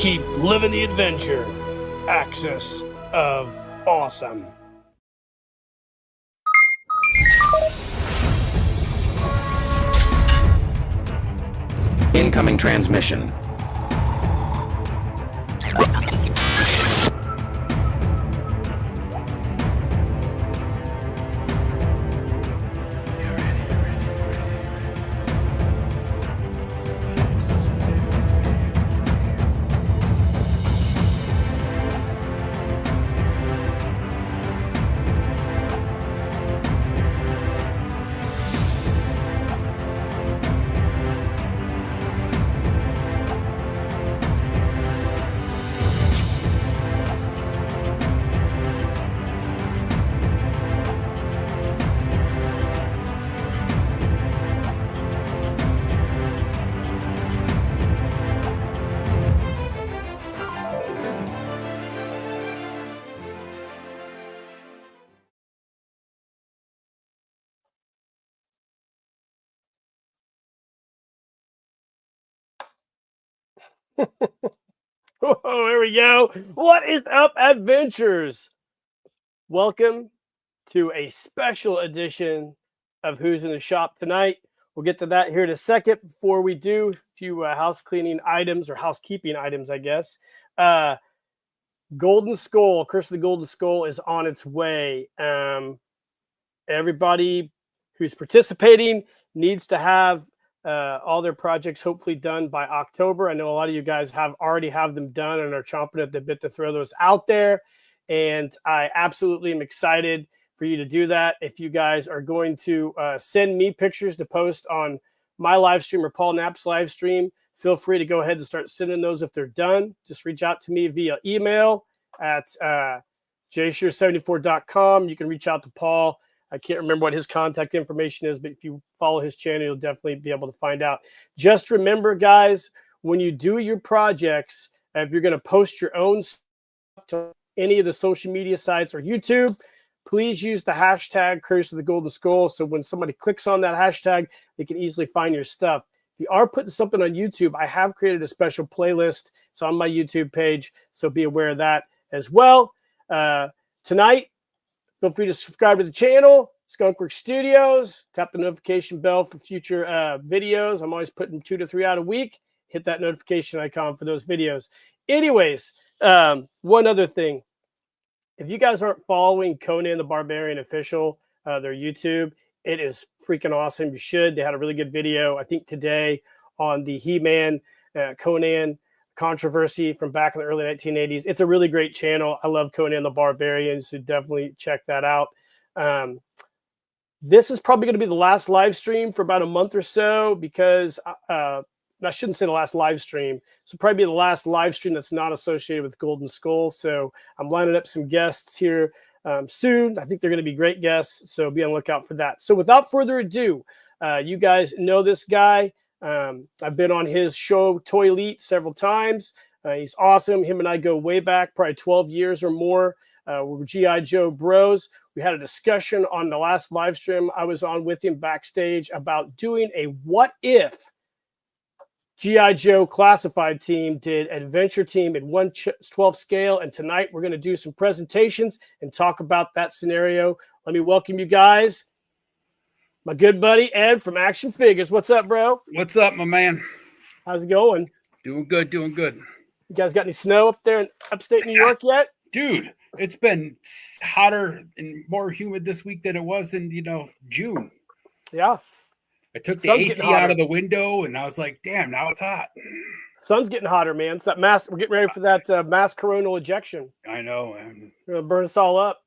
Keep living the adventure. Axis of Awesome. Incoming transmission. Oh, here we go. What is up, adventures? Welcome to a special edition of Who's in the Shop tonight. We'll get to that here in a second. Before we do, a few house cleaning items or housekeeping items, I guess. Golden Skull, Curse of the Golden Skull is on its way. Everybody who's participating needs to have all their projects hopefully done by October. I know a lot of you guys already have them done and are chomping at the bit to throw those out there. And I absolutely am excited for you to do that. If you guys are going to send me pictures to post on my live stream or Paul Knapp's live stream, feel free to go ahead and start sending those if they're done. Just reach out to me via email at jshear74.com. You can reach out to Paul. I can't remember what his contact information is, but if you follow his channel, you'll definitely be able to find out. Just remember, guys, when you do your projects, if you're going to post your own stuff to any of the social media sites or YouTube, please use the hashtag Curse of the Golden Skull. So when somebody clicks on that hashtag, they can easily find your stuff. If you are putting something on YouTube, I have created a special playlist. It's on my YouTube page, so be aware of that as well. Tonight, feel free to subscribe to the channel, Skunkworks Studios. Tap the notification bell for future videos. I'm always putting 2 to 3 out a week. Hit that notification icon for those videos. Anyways, one other thing. If you guys aren't following Conan the Barbarian Official, their YouTube, it is freaking awesome. You should. They had a really good video, I think, today on the He-Man Conan controversy from back in the early 1980s. It's a really great channel. I love Conan the Barbarian, so definitely check that out. This is probably going to be the last live stream for about a month or so because I shouldn't say the last live stream. This will probably be the last live stream that's not associated with Golden Skull. So I'm lining up some guests here soon. I think they're going to be great guests, so be on the lookout for that. So without further ado, you guys know this guy. I've been on his show, Toy Elite, several times. He's awesome. Him and I go way back, probably 12 years or more. We're G.I. Joe bros. We had a discussion on the last live stream I was on with him backstage about doing a what if G.I. Joe classified team did adventure team in 1/12 scale. And tonight we're going to do some presentations and talk about that scenario. Let me welcome you guys. My good buddy, Ed from Akxion Figures. What's up, bro? What's up, my man? How's it going? Doing good, doing good. You guys got any snow up there in upstate New York yet? Dude, it's been hotter and more humid this week than it was in, June. Yeah. I took the AC out of the window, and I was like, damn, now it's hot. Sun's getting hotter, man. It's that mass. We're getting ready for that mass coronal ejection. I know. Man. We're going to burn us all up.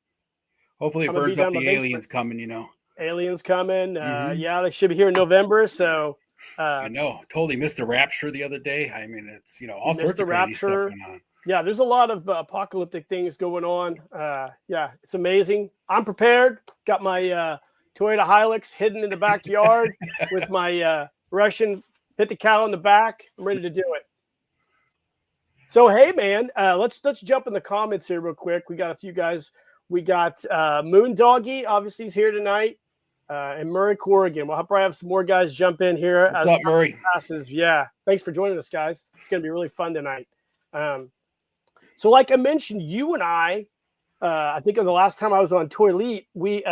Hopefully it burns up the aliens coming, Aliens coming. Yeah, they should be here in November. So I know. Totally missed the rapture the other day. I mean, it's, all sorts of crazy stuff going on. Yeah, there's a lot of apocalyptic things going on. Yeah, it's amazing. I'm prepared. Got my Toyota Hilux hidden in the backyard with my Russian 50 cal in the back. I'm ready to do it. So, hey, man, let's jump in the comments here real quick. We got a few guys. We got Moondoggy, obviously, he's here tonight, and Murray Corrigan. We'll probably have some more guys jump in here. What's up, Murray? Passes. Yeah, thanks for joining us, guys. It's going to be really fun tonight. So like I mentioned, you and I think of the last time I was on Toy Elite, we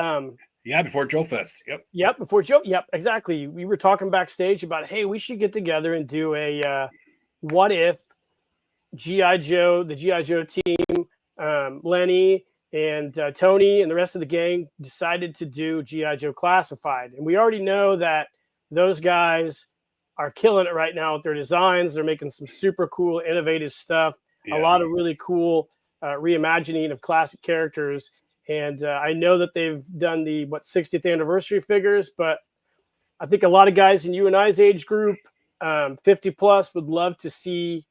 before Joe Fest. Yep, before Joe. Yep, exactly. We were talking backstage about, hey, we should get together and do a what if GI Joe, the GI Joe team, Lenny and Tony and the rest of the gang decided to do GI Joe Classified, and we already know that those guys are killing it right now with their designs. They're making some super cool, innovative stuff. A lot of really cool reimagining of classic characters. And I know that they've done the 60th anniversary figures, but I think a lot of guys in you and I's age group, 50 plus, would love to see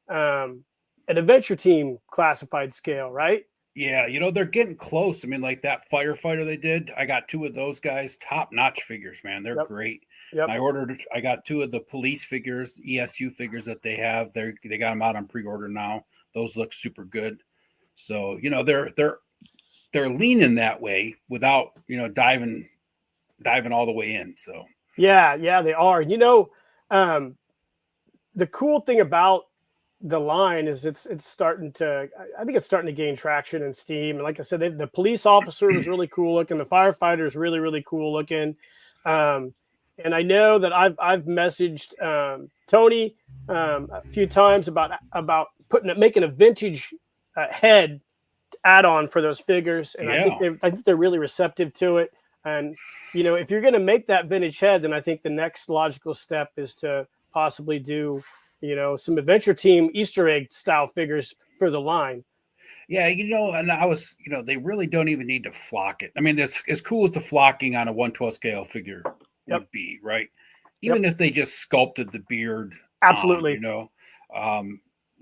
an adventure team classified scale, right? Yeah, they're getting close. I mean, like that firefighter they did, I got 2 of those guys, top-notch figures, man. They're great. Yep. I got 2 of the police figures, ESU figures that they have. They got them out on pre-order now. Those look super good. So, they're leaning that way without, diving all the way in. So yeah, they are. The cool thing about the line is it's starting to, I think it's starting to gain traction and steam. And like I said, the police officer was really cool looking. The firefighter is really, really cool looking. And I know that I've messaged Tony a few times about making a vintage head add-on for those figures, and I think they're really receptive to it. And if you're going to make that vintage head, then I think the next logical step is to possibly do some adventure team Easter egg style figures for the line. Yeah, and I was, they really don't even need to flock it. I mean, as cool as the flocking on a 1/12 scale figure would be, right? Even if they just sculpted the beard, absolutely.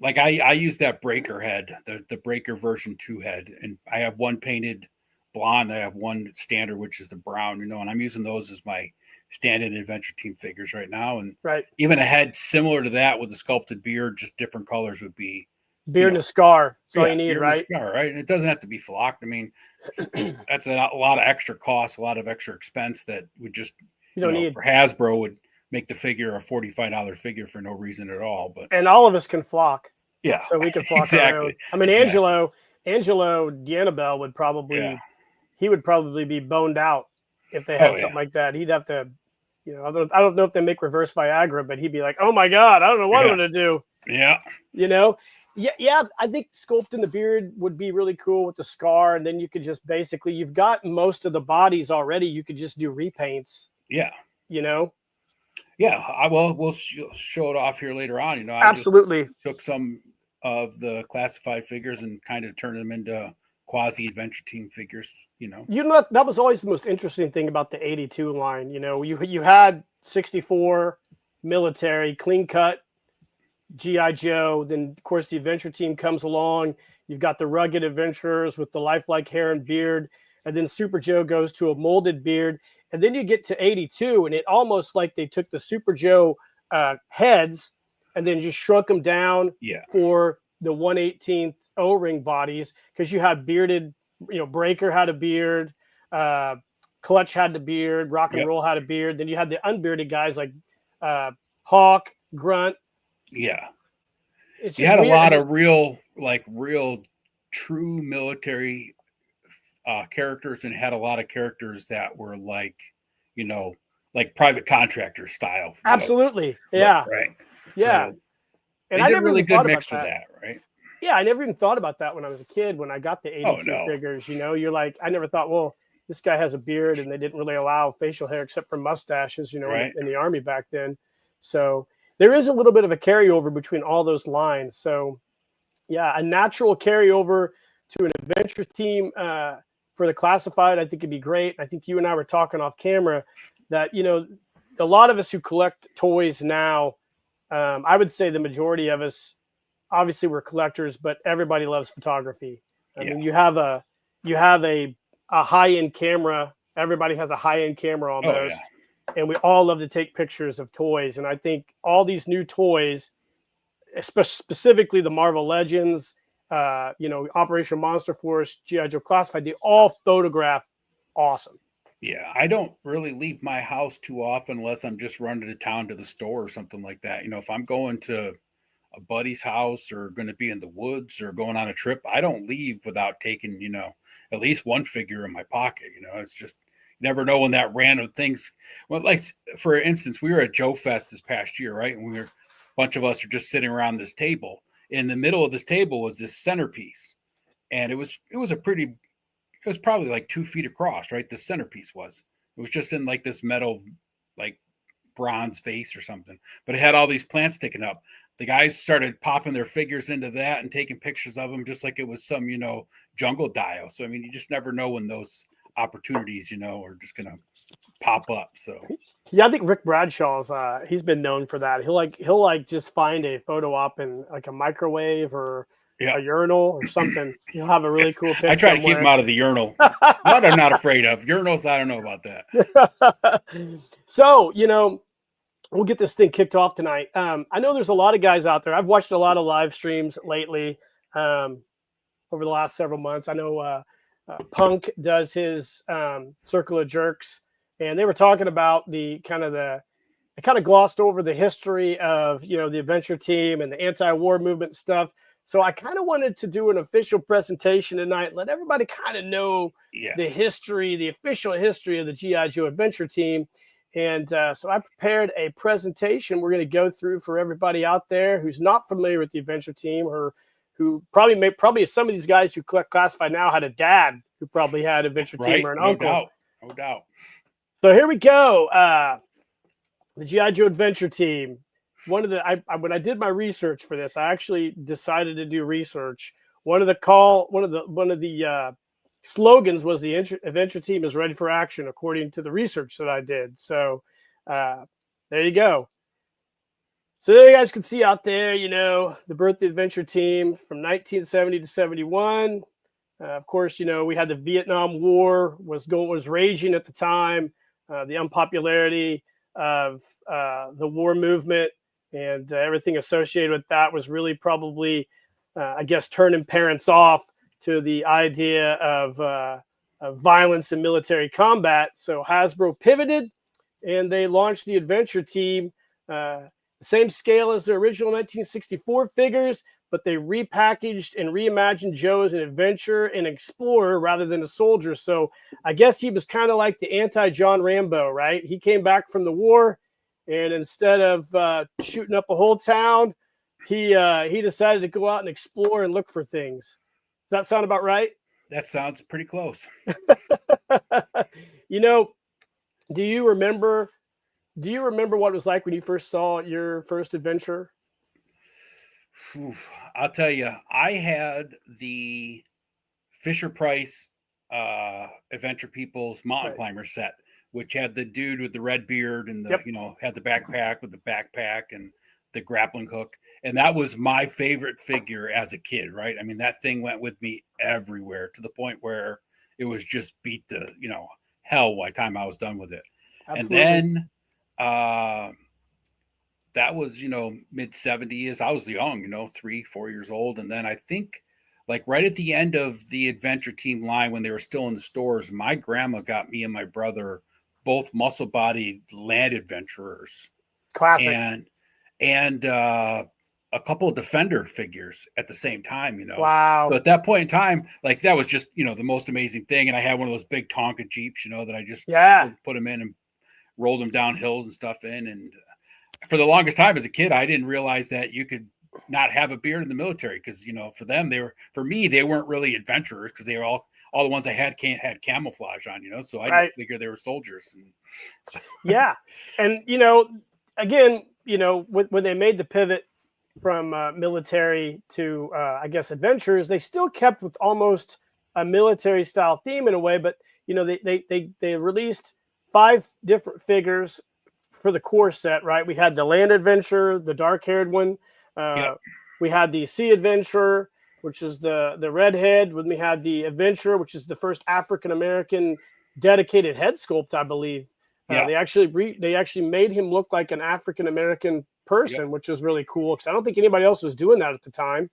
Like I use that breaker head, the breaker version 2 head, and I have one painted blonde. I have one standard, which is the brown, and I'm using those as my standard adventure team figures right now. And even a head similar to that with the sculpted beard, just different colors would be beard and a scar. That's all you need, right? Scar, right? And it doesn't have to be flocked. I mean, that's a lot of extra cost, a lot of extra expense that would just you don't need. For Hasbro would make the figure a $45 figure for no reason at all. But all of us can flock. Yeah, so we can flock exactly. I mean, Angelo Dianabel would probably he would probably be boned out if they had something like that. He'd have to, I don't know if they make reverse Viagra, but he'd be like, oh my God, I don't know what I'm going to do. Yeah. Yeah. I think sculpting the beard would be really cool with the scar. And then you could just basically, you've got most of the bodies already. You could just do repaints. Yeah. Yeah, we'll show it off here later on. I absolutely took some of the classified figures and kind of turned them into quasi adventure team figures. That was always the most interesting thing about the 82 line. You had 64 military clean cut GI Joe. Then of course the adventure team comes along. You've got the rugged adventurers with the lifelike hair and beard, and then Super Joe goes to a molded beard. And then you get to 82, and it almost like they took the Super Joe heads and then just shrunk them down for the 1/18th O-ring bodies, because you had bearded, Breaker had a beard, Clutch had the beard, Rock and Roll had a beard. Then you had the unbearded guys like Hawk, Grunt. Yeah. You had a lot of real true military characters, and had a lot of characters that were like private contractor style. Absolutely. Yeah. Right. Yeah. So and I never really even good thought mix about with that. Right. Yeah. I never even thought about that when I was a kid, when I got the 82 figures, you're like, I never thought, well, this guy has a beard, and they didn't really allow facial hair except for mustaches, in the Army back then. So there is a little bit of a carryover between all those lines. So yeah, a natural carryover to an adventure team for the classified, I think it'd be great. I think you and I were talking off camera that, a lot of us who collect toys now, I would say the majority of us, obviously we're collectors, but everybody loves photography. I mean, you have a high-end camera. Everybody has a high-end camera almost. And we all love to take pictures of toys. And I think all these new toys, specifically the Marvel Legends, Operation Monster Force, G.I. Joe Classified, they all photograph awesome. Yeah, I don't really leave my house too often unless I'm just running to town to the store or something like that. If I'm going to a buddy's house or going to be in the woods or going on a trip, I don't leave without taking, at least one figure in my pocket. It's just, you never know when that random things. Well, like for instance, we were at Joe Fest this past year, right? And a bunch of us are just sitting around this table. In the middle of this table was this centerpiece. And it was probably like 2 feet across, right? The centerpiece it was just in like this metal, like bronze vase or something, but it had all these plants sticking up. The guys started popping their figures into that and taking pictures of them just like it was some, jungle dial. So, I mean, you just never know when those opportunities, are just going to pop up. So, yeah, I think Rick Bradshaw's, he's been known for that. He'll just find a photo op in like a microwave or a urinal or something. He'll have a really cool picture. I try to keep him out of the urinal. What I'm not afraid of. Urinals, I don't know about that. So, we'll get this thing kicked off tonight. I know there's a lot of guys out there. I've watched a lot of live streams lately over the last several months. I know Punk does his Circle of Jerks, and they were talking about they kind of glossed over the history of, the adventure team and the anti-war movement stuff. So I kind of wanted to do an official presentation tonight, let everybody kind of know the official history of the G.I. Joe adventure team. And so I prepared a presentation we're going to go through for everybody out there who's not familiar with the adventure team, or who probably some of these guys who classify now had a dad who probably had adventure team or an uncle. No doubt. So here we go. The G.I. Joe adventure team. When I did my research for this, I actually decided to do research. One of the slogans was the adventure team is ready for action, according to the research that I did. So there you go. So there you guys can see out there, the birth of the adventure team from 1970 to 71. Of course, we had the Vietnam War was raging at the time. The unpopularity of the war movement and everything associated with that was really probably, turning parents off to the idea of violence and military combat. So Hasbro pivoted and they launched the adventure team, the same scale as the original 1964 figures, but they repackaged and reimagined Joe as an adventurer and explorer rather than a soldier. So I guess he was kind of like the anti-John Rambo, right? He came back from the war, and instead of shooting up a whole town, he decided to go out and explore and look for things. Does that sound about right? That sounds pretty close. Do you remember what it was like when you first saw your first adventure? I'll tell you, I had the Fisher-Price Adventure People's Mountain Climber set, which had the dude with the red beard and had the backpack with the backpack and the grappling hook. And that was my favorite figure as a kid, right? I mean, that thing went with me everywhere to the point where it was just beat the, hell by the time I was done with it. Absolutely. And then that was, mid 70s. I was young, 3-4 years old. And then I think like right at the end of the adventure team line, when they were still in the stores, my grandma got me and my brother both muscle-bodied land adventurers. Classic. And a couple of Defender figures at the same time, Wow. So at that point in time, like that was just, the most amazing thing. And I had one of those big Tonka Jeeps, that I just put them in and rolled them down hills and stuff in. And for the longest time as a kid, I didn't realize that you could not have a beard in the military because, for me, they weren't really adventurers because they were all the ones I had camouflage on, so I just figured they were soldiers. And so. Yeah. And, again, when they made the pivot from military to, adventures, they still kept with almost a military style theme in a way, but, they released 5 different figures for the core set, right? We had the land adventurer, the dark haired one. We had the sea adventurer, which is the redhead. When we had the adventurer, which is the first African-American dedicated head sculpt, I believe. They actually made him look like an African-American person, which was really cool because I don't think anybody else was doing that at the time.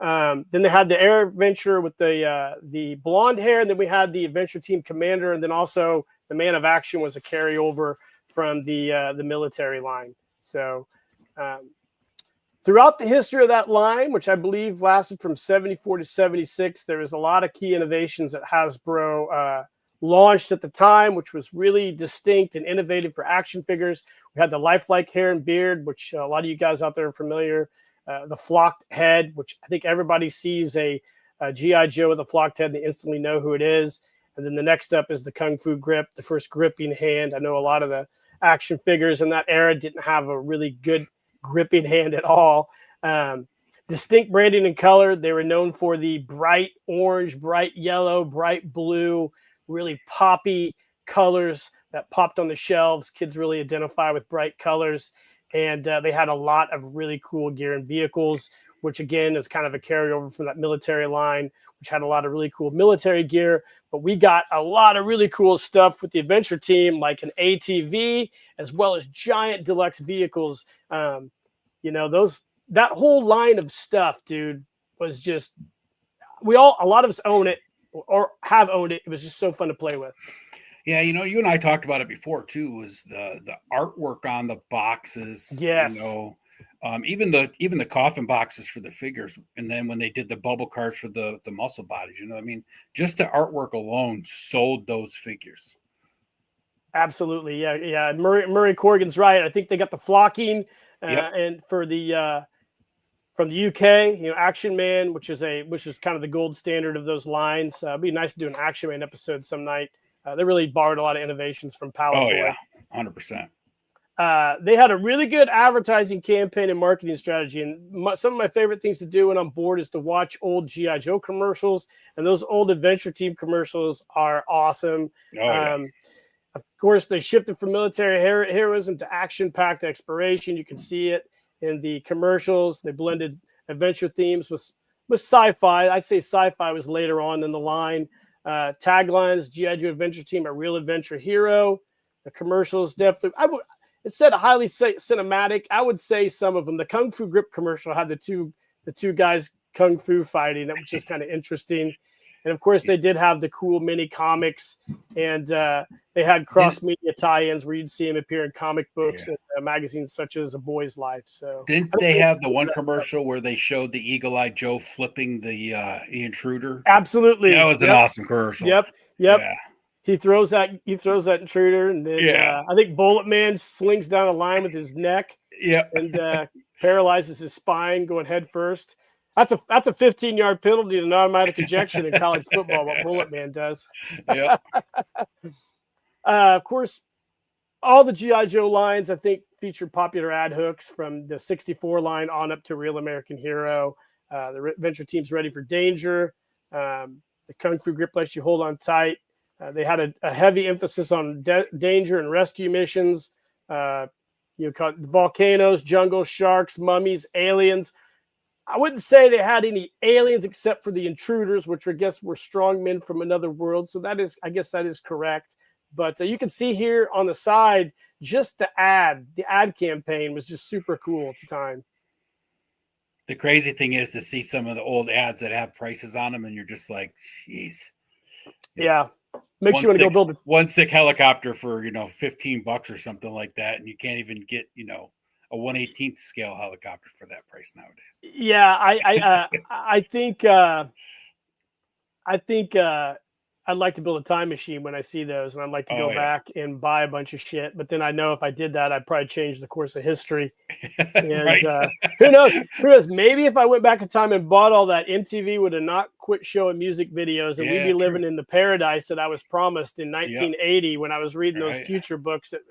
Then they had the air adventurer with the blonde hair, and then we had the adventure team commander, and then also the man of action was a carryover from the military line. So Throughout the history of that line, which I believe lasted from 74 to 76, there was a lot of key innovations that Hasbro launched at the time, which was really distinct and innovative for action figures. We had the lifelike hair and beard, which a lot of you guys out there are familiar. The flocked head, which I think everybody sees a G.I. Joe with a flocked head and they instantly know who it is. And then the next up is the Kung Fu grip, the first gripping hand. I know a lot of the action figures in that era didn't have a really good gripping hand at all. Distinct branding and color. They were known for the bright orange, bright yellow, bright blue, really poppy colors that popped on the shelves. Kids really identify with bright colors. And they had a lot of really cool gear and vehicles, which again is kind of a carryover from that military line, which had a lot of really cool military gear. But we got a lot of really cool stuff with the adventure team, like an ATV, as well as giant deluxe vehicles. That whole line of stuff, dude, was just a lot of us own it or have owned it. It was just so fun to play with. Yeah, you and I talked about it before too. Was the artwork on the boxes? Yes. Even the coffin boxes for the figures, and then when they did the bubble cards for the muscle bodies, I mean, just the artwork alone sold those figures. Absolutely, yeah. Murray Corrigan's right. I think they got the flocking, and for the from the UK, Action Man, which is kind of the gold standard of those lines. It'd be nice to do an Action Man episode some night. They really borrowed a lot of innovations from Palitoy. Oh yeah, 100%. They had a really good advertising campaign and marketing strategy. And some of my favorite things to do when I'm bored is to watch old G.I. Joe commercials. And those old Adventure Team commercials are awesome. Oh, yeah. Of course, they shifted from military heroism to action-packed exploration. You can see it in the commercials. They blended adventure themes with sci-fi. I'd say sci-fi was later on in the line. Taglines, G.I. Joe Adventure Team, a real adventure hero. The commercials definitely... It said highly cinematic. I would say some of them. The Kung Fu grip commercial had the two guys Kung Fu fighting. That was just kind of interesting. And of course, they did have the cool mini comics, and they had cross-media tie-ins where you'd see him appear in comic books and magazines such as A Boy's Life. So didn't they have the one commercial where they showed the Eagle-Eyed Joe flipping the intruder? Absolutely, that was an awesome commercial. Yep. Yeah. He throws that intruder, and then I think Bullet Man slings down a line with his neck, and paralyzes his spine going head first. That's a 15-yard penalty and an automatic ejection in college football. What Bullet Man does. Yeah. Of course, all the G.I. Joe lines I think featured popular ad hooks from the '64 line on up to Real American Hero. The Adventure Team's Ready for Danger. The Kung Fu grip lets you hold on tight. They had a heavy emphasis on danger and rescue missions. The volcanoes, jungle sharks, mummies, aliens. I wouldn't say they had any aliens except for the intruders, which I guess were strong men from another world. So I guess that is correct. But you can see here on the side, just the ad campaign was just super cool at the time. The crazy thing is to see some of the old ads that have prices on them, and you're just like, jeez. Yeah. Makes you want to go build one sick helicopter for, $15 or something like that. And you can't even get, a 1/18th scale helicopter for that price nowadays. Yeah. I think I'd like to build a time machine when I see those, and I'd like to go back and buy a bunch of shit. But then I know if I did that, I'd probably change the course of history. And Right. Who knows? Maybe if I went back in time and bought all that, MTV would have not quit showing music videos, and we'd be living in the paradise that I was promised in 1980 when I was reading those future books at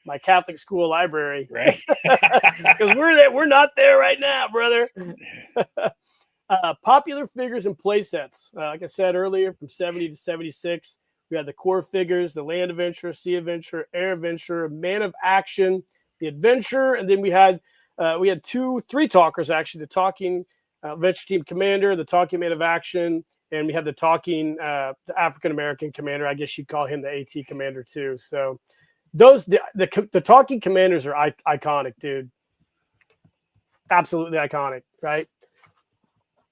my Catholic school library. Right. Because we're not there right now, brother. Popular figures and play sets. Like I said earlier, from 70 to 76, we had the core figures, the Land Adventurer, Sea Adventurer, Air Adventurer, Man of Action, the Adventurer, and then we had three talkers actually: the talking Adventure Team Commander, the talking Man of Action, and we had the talking the African American Commander. I guess you'd call him the AT Commander too. So the talking commanders are iconic, dude. Absolutely iconic, right?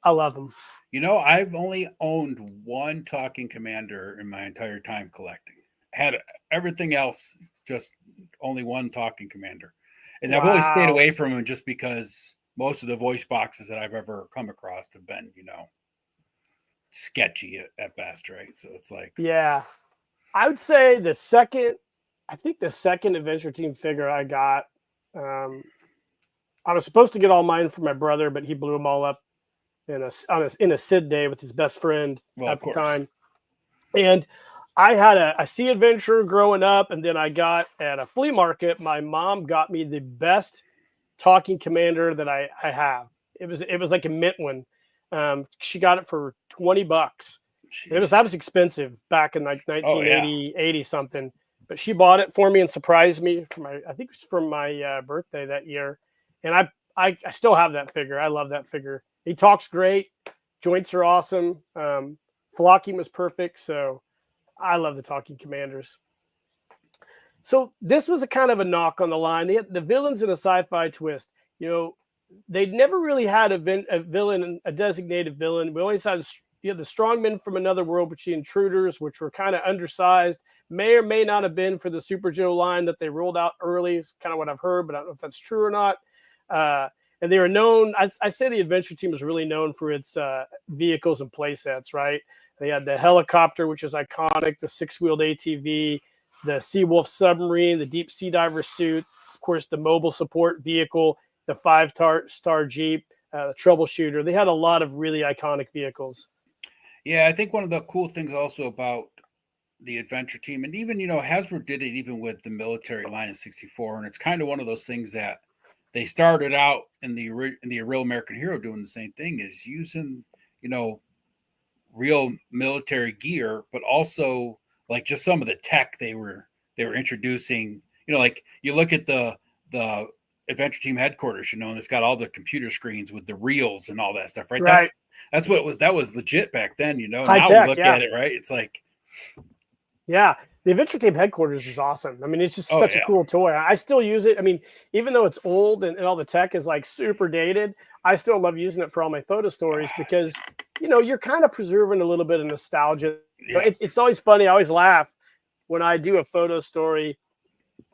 I love them. I've only owned one talking commander in my entire time collecting. Had everything else, just only one talking commander. And I've always stayed away from him just because most of the voice boxes that I've ever come across have been, sketchy at best, right? So it's like, Yeah. I would say I think the second Adventure Team figure I got, um, I was supposed to get all mine for my brother, but he blew them all up in a Sid day with his best friend well, of at the course. time. And I had a Sea Adventure growing up, and then I got at a flea market. My mom got me the best talking commander that I have. It was like a mint one. She got it for $20. That Jeez. was expensive back in like Oh yeah. 1980, 80 something. But she bought it for me and surprised me for I think it was for my birthday that year. And I still have that figure. I love that figure. He talks great. Joints are awesome. Flocking was perfect. So I love the talking commanders. So this was a kind of a knock on the line. They had the villains in a sci-fi twist. They'd never really had a villain, a designated villain. We always had the strongmen from another world, which the intruders, which were kind of undersized, may or may not have been for the Super Joe line that they rolled out early. Is kind of what I've heard, but I don't know if that's true or not. And they were known. I say the Adventure Team was really known for its vehicles and play sets. Right? They had the helicopter, which is iconic, the six-wheeled ATV, the Seawolf submarine, the deep sea diver suit, of course, the mobile support vehicle, the five-star Jeep, the troubleshooter. They had a lot of really iconic vehicles. Yeah, I think one of the cool things also about the Adventure Team, and even Hasbro did it even with the military line in '64, and it's kind of one of those things that they started out in the Real American Hero doing the same thing, is using you know real military gear, but also like just some of the tech they were introducing. Like you look at the Adventure Team headquarters, and it's got all the computer screens with the reels and all that stuff, right? Right. That's what it was. That was legit back then. High Now we tech, look yeah. at it, right? It's like, Yeah. The Adventure Team headquarters is awesome. I mean, it's just oh such a yeah, cool toy. I still use it. I mean, even though it's old and all the tech is like super dated, I still love using it for all my photo stories because, you're kind of preserving a little bit of nostalgia. yeah, It's always funny. I always laugh when I do a photo story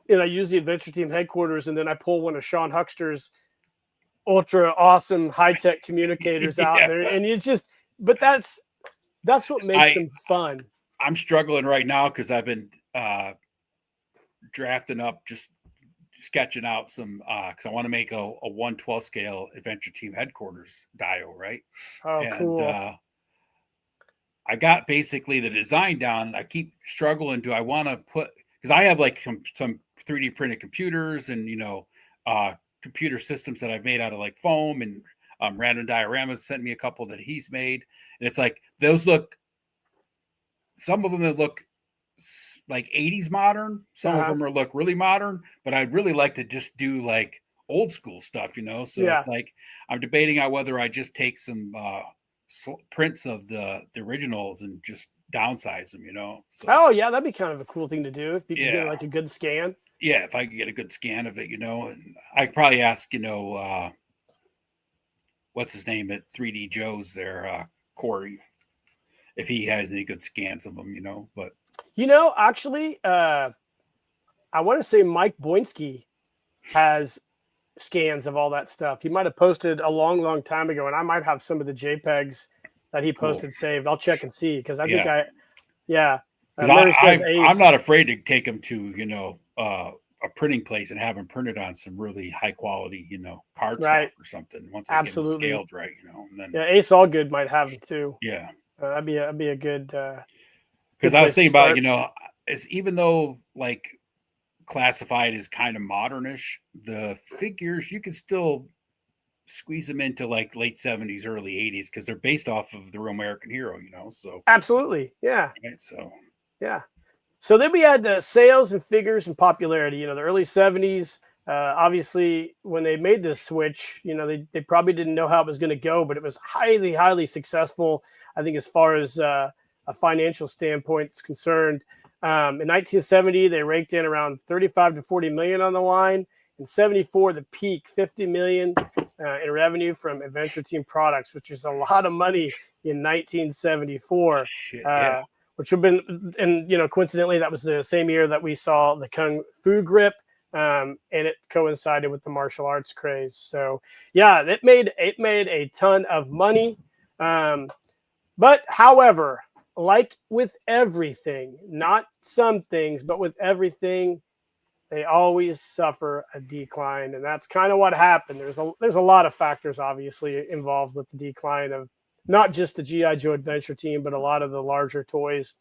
and I use the Adventure Team headquarters and then I pull one of Sean Huckster's ultra awesome high tech communicators out yeah. there. And it's just, but that's what makes I them fun. I'm struggling right now because I've been drafting up, just sketching out some because I want to make a 1/12 scale Adventure Team headquarters dial, right? Oh, And cool. I got basically the design down. I keep struggling. Do I want to put, because I have like some 3D printed computers and computer systems that I've made out of like foam, and Random Dioramas sent me a couple that he's made, and it's like those look. Some of them that look like 80s modern. Some of Uh-huh. them look really modern, but I'd really like to just do like old school stuff. So Yeah. it's like I'm debating on whether I just take some prints of the originals and just downsize them. So Oh, yeah, that'd be kind of a cool thing to do if you could get yeah, like a good scan. yeah. If I could get a good scan of it, and I could probably ask, what's his name at 3D Joe's there, Corey, if he has any good scans of them. But Actually, I want to say Mike Boinski has scans of all that stuff. He might have posted a long, long time ago, and I might have some of the JPEGs that he cool. posted saved. I'll check and see because I think Yeah. yeah. Because Murray says I'm Ace. not afraid to take them to a printing place and have them printed on some really high quality card stock Right. or something once I get them Absolutely. scaled right, and then Yeah, Ace Allgood might have them too. yeah. That'd be a good Because I was place to thinking about start. it's, even though like classified is kind of modernish, the figures you can still squeeze them into like late 70s, early 80s because they're based off of the real American Hero. So Absolutely. Yeah. right, so Yeah. So then we had sales and figures and popularity. The early 70s. Obviously, when they made this switch, they probably didn't know how it was going to go, but it was highly, highly successful. I think as far as a financial standpoint is concerned. In 1970, they raked in around 35 to 40 million on the line. In 74, the peak, 50 million in revenue from Adventure Team products, which is a lot of money in 1974. shit, yeah. Which have been, and coincidentally, that was the same year that we saw the Kung Fu grip and it coincided with the martial arts craze. So yeah, it made a ton of money. But however, like with everything, not some things, but with everything, they always suffer a decline, and that's kind of what happened. There's a lot of factors obviously involved with the decline of not just the GI Joe Adventure Team, but a lot of the larger toys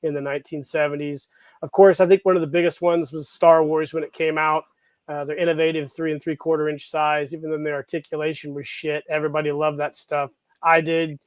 in the 1970s. Of course, I think one of the biggest ones was Star Wars when it came out. Their innovative 3 3/4 inch size, even though their articulation was shit. Everybody loved that stuff. I did.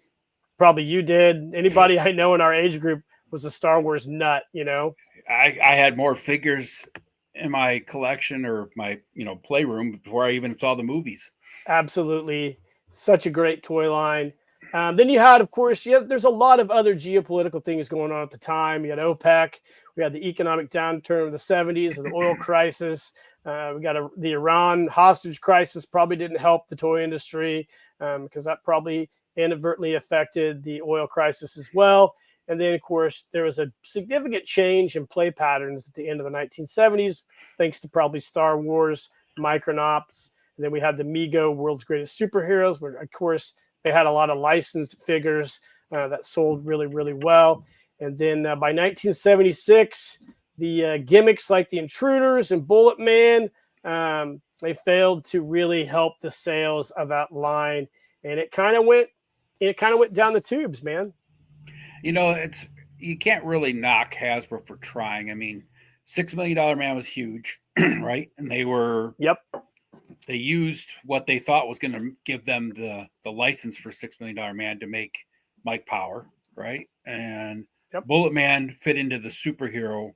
Probably you did. Anybody I know in our age group was a Star Wars nut, you know? I had more figures in my collection or my playroom before I even saw the movies. Absolutely. Such a great toy line. Then you had, of course, there's a lot of other geopolitical things going on at the time. You had OPEC. We had the economic downturn of the 70s and the oil crisis. We got the Iran hostage crisis probably didn't help the toy industry because that probably inadvertently affected the oil crisis as well. And then, of course, there was a significant change in play patterns at the end of the 1970s, thanks to probably Star Wars, Micronauts. And then we had the Mego World's Greatest Superheroes, where, of course, they had a lot of licensed figures that sold really, really well. And then by 1976, the gimmicks like the Intruders and Bullet Man, they failed to really help the sales of that line. And it kind of went down the tubes, man. You can't really knock Hasbro for trying. I mean, $6 Million Man was huge, right? And they used what they thought was going to give them the license for $6 Million Man to make Mike Power, right? And Bullet Man fit into the superhero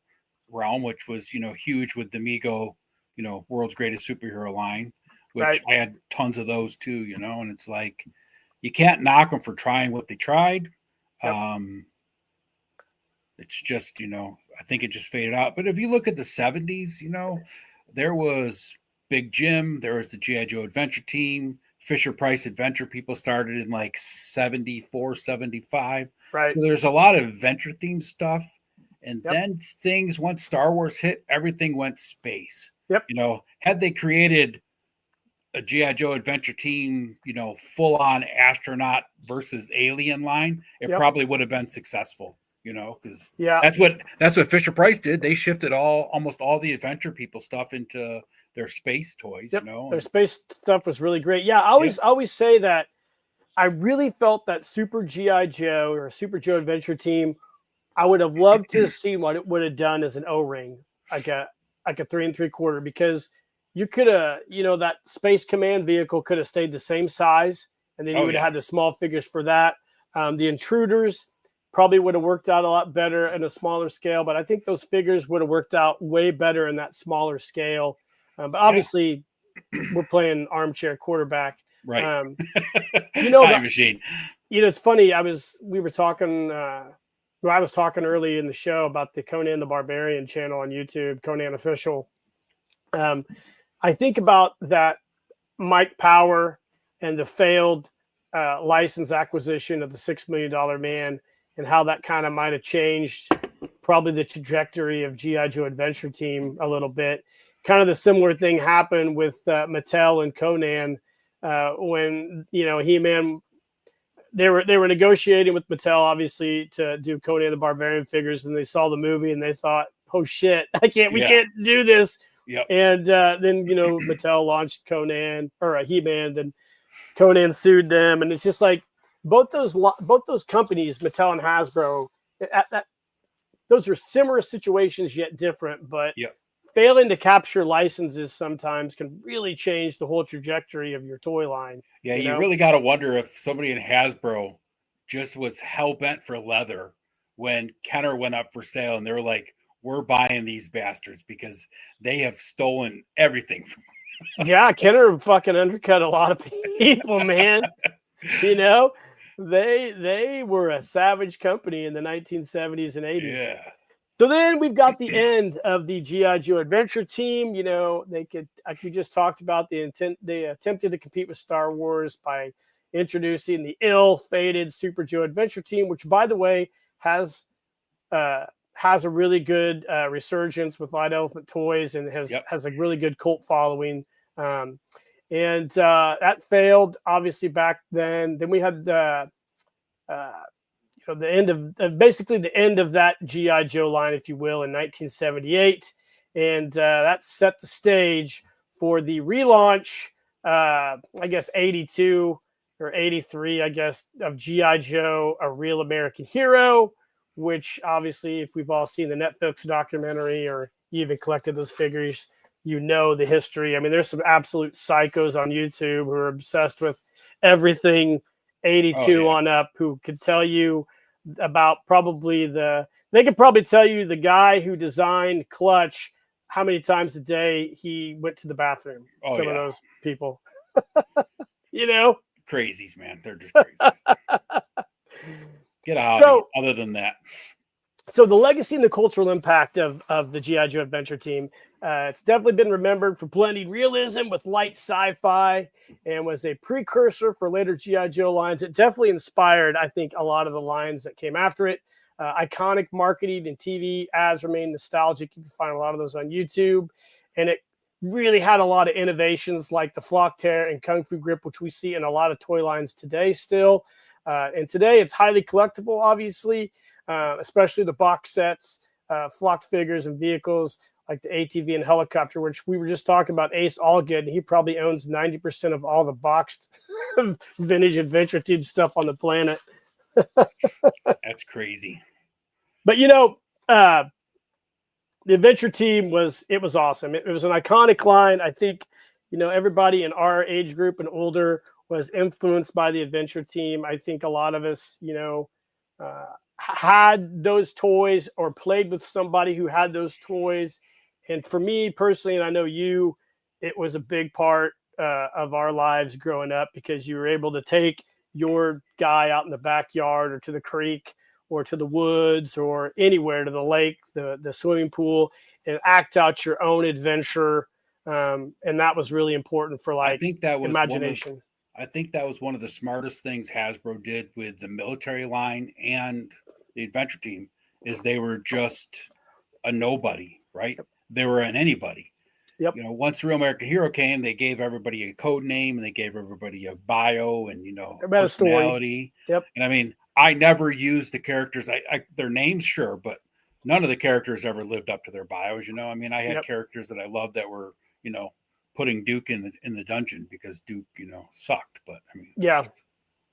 realm, which was, huge with the Mego, World's Greatest Superhero line, which I had tons of those too, and it's like, you can't knock them for trying what they tried. It's just, I think it just faded out. But if you look at the 70s, there was Big Jim, there was the G.I. Joe Adventure Team, Fisher Price Adventure people started in like 74, 75. Right. So there's a lot of adventure themed stuff. And then things, once Star Wars hit, everything went space. Had they created a G.I. Joe Adventure Team, full on astronaut versus alien line, it probably would have been successful, because that's what Fisher Price did. They shifted almost all the adventure people stuff into their space toys, Their space stuff was really great. Yeah, I always say that I really felt that Super G.I. Joe or Super Joe Adventure Team, I would have loved to see what it would have done as an O-ring, like a 3 3/4, because you could have, that Space Command vehicle could have stayed the same size, and then you would have had the small figures for that. The Intruders probably would have worked out a lot better in a smaller scale, but I think those figures would have worked out way better in that smaller scale. But obviously, we're playing armchair quarterback. Right. Time machine. It's funny. I was talking early in the show about the Conan the Barbarian channel on YouTube, Conan Official. I think about that Mike Power and the failed license acquisition of the $6 Million Man and how that kind of might have changed probably the trajectory of G.I. Joe Adventure Team a little bit. Kind of the similar thing happened with Mattel and Conan when, He-Man, they were negotiating with Mattel, obviously, to do Conan the Barbarian figures, and they saw the movie and they thought, oh shit, we can't do this. Yep. And then, Mattel launched Conan or He-Man, then Conan sued them. And it's just like both those companies, Mattel and Hasbro, those are similar situations yet different, but failing to capture licenses sometimes can really change the whole trajectory of your toy line. Yeah, you really got to wonder if somebody in Hasbro just was hell-bent for leather when Kenner went up for sale and they were like, we're buying these bastards because they have stolen everything from me. Yeah, Kenner fucking undercut a lot of people, man. They were a savage company in the 1970s and 80s. Yeah. So then we've got the end of the G.I. Joe Adventure Team. They could, like we just talked about, they attempted to compete with Star Wars by introducing the ill-fated Super Joe Adventure Team, which, by the way, has has a really good resurgence with Light Elephant Toys and has a really good cult following. And that failed, obviously, back then. Then we had the end of basically the end of that G.I. Joe line, if you will, in 1978. And that set the stage for the relaunch, I guess, 82 or 83, I guess, of G.I. Joe, A Real American Hero, which obviously, if we've all seen the Netflix documentary or even collected those figures, you know the history. I mean, there's some absolute psychos on YouTube who are obsessed with everything 82 on up, who could tell you about they could probably tell you the guy who designed Clutch, how many times a day he went to the bathroom. Some of those people, crazies, man. They're just crazies. Get a hobby. So, other than that, so the legacy and the cultural impact of the G.I. Joe Adventure Team, it's definitely been remembered for blending realism with light sci-fi, and was a precursor for later G.I. Joe lines. It definitely inspired, I think, a lot of the lines that came after it. Iconic marketing and TV ads remain nostalgic. You can find a lot of those on YouTube. And it really had a lot of innovations like the Flock Tear and Kung Fu Grip, which we see in a lot of toy lines today still. And today it's highly collectible, obviously, especially the box sets, flocked figures and vehicles like the ATV and helicopter, which we were just talking about Ace Allgood, and he probably owns 90% of all the boxed vintage Adventure Team stuff on the planet. That's crazy. But the Adventure Team was awesome. It was an iconic line. I think everybody in our age group and older was influenced by the Adventure Team. I think a lot of us had those toys or played with somebody who had those toys. And for me personally, and I know you, it was a big part of our lives growing up, because you were able to take your guy out in the backyard or to the creek or to the woods or anywhere, to the lake, the swimming pool, and act out your own adventure. And that was really important for imagination. I think that was one of the smartest things Hasbro did with the military line and the Adventure Team, is they were just a nobody, right? They were an anybody. Yep. Once Real American Hero came, they gave everybody a code name, and they gave everybody a bio and personality. Yep. And I mean, I never used the characters. Their names, sure, but none of the characters ever lived up to their bios. I mean, I had characters that I loved that were, putting Duke in the dungeon because Duke, sucked. But I mean,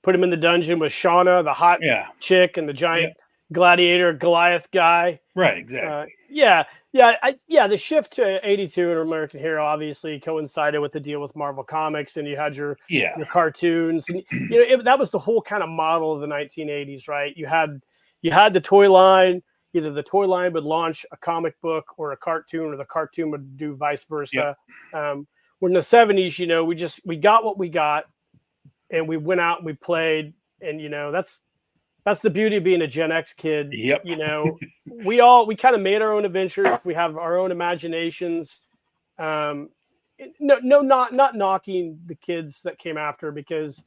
put him in the dungeon with Shauna, the hot chick, and the giant gladiator Goliath guy. Right, exactly. The shift to 82 and American Hero obviously coincided with the deal with Marvel Comics, and you had your cartoons, and that was the whole kind of model of the 1980s, right? You had the toy line. Either the toy line would launch a comic book or a cartoon, or the cartoon would do vice versa. When in the 70s, we got what we got, and we went out and we played, and that's the beauty of being a Gen X kid. Yep. We kind of made our own adventures. We have our own imaginations. Not knocking the kids that came after, because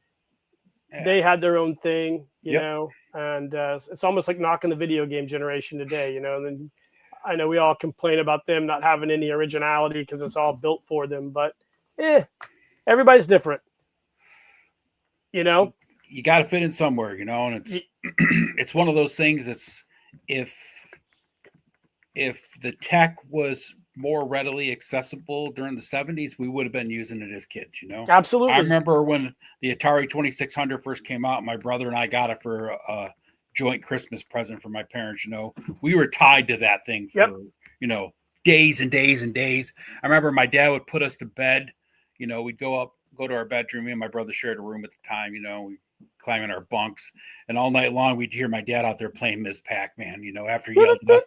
they had their own thing, and it's almost like knocking the video game generation today, and then I know we all complain about them not having any originality because it's all built for them, but everybody's different, You got to fit in somewhere, and it's it's one of those things that's, if the tech was more readily accessible during the 70s, we would have been using it as kids, Absolutely. I remember when the Atari 2600 first came out, my brother and I got it for a joint Christmas present for my parents. We were tied to that thing for, days and days and days. I remember my dad would put us to bed, we'd go to our bedroom. Me and my brother shared a room at the time, we climb in our bunks, and all night long we'd hear my dad out there playing Ms. Pac-Man, after he yelled at us.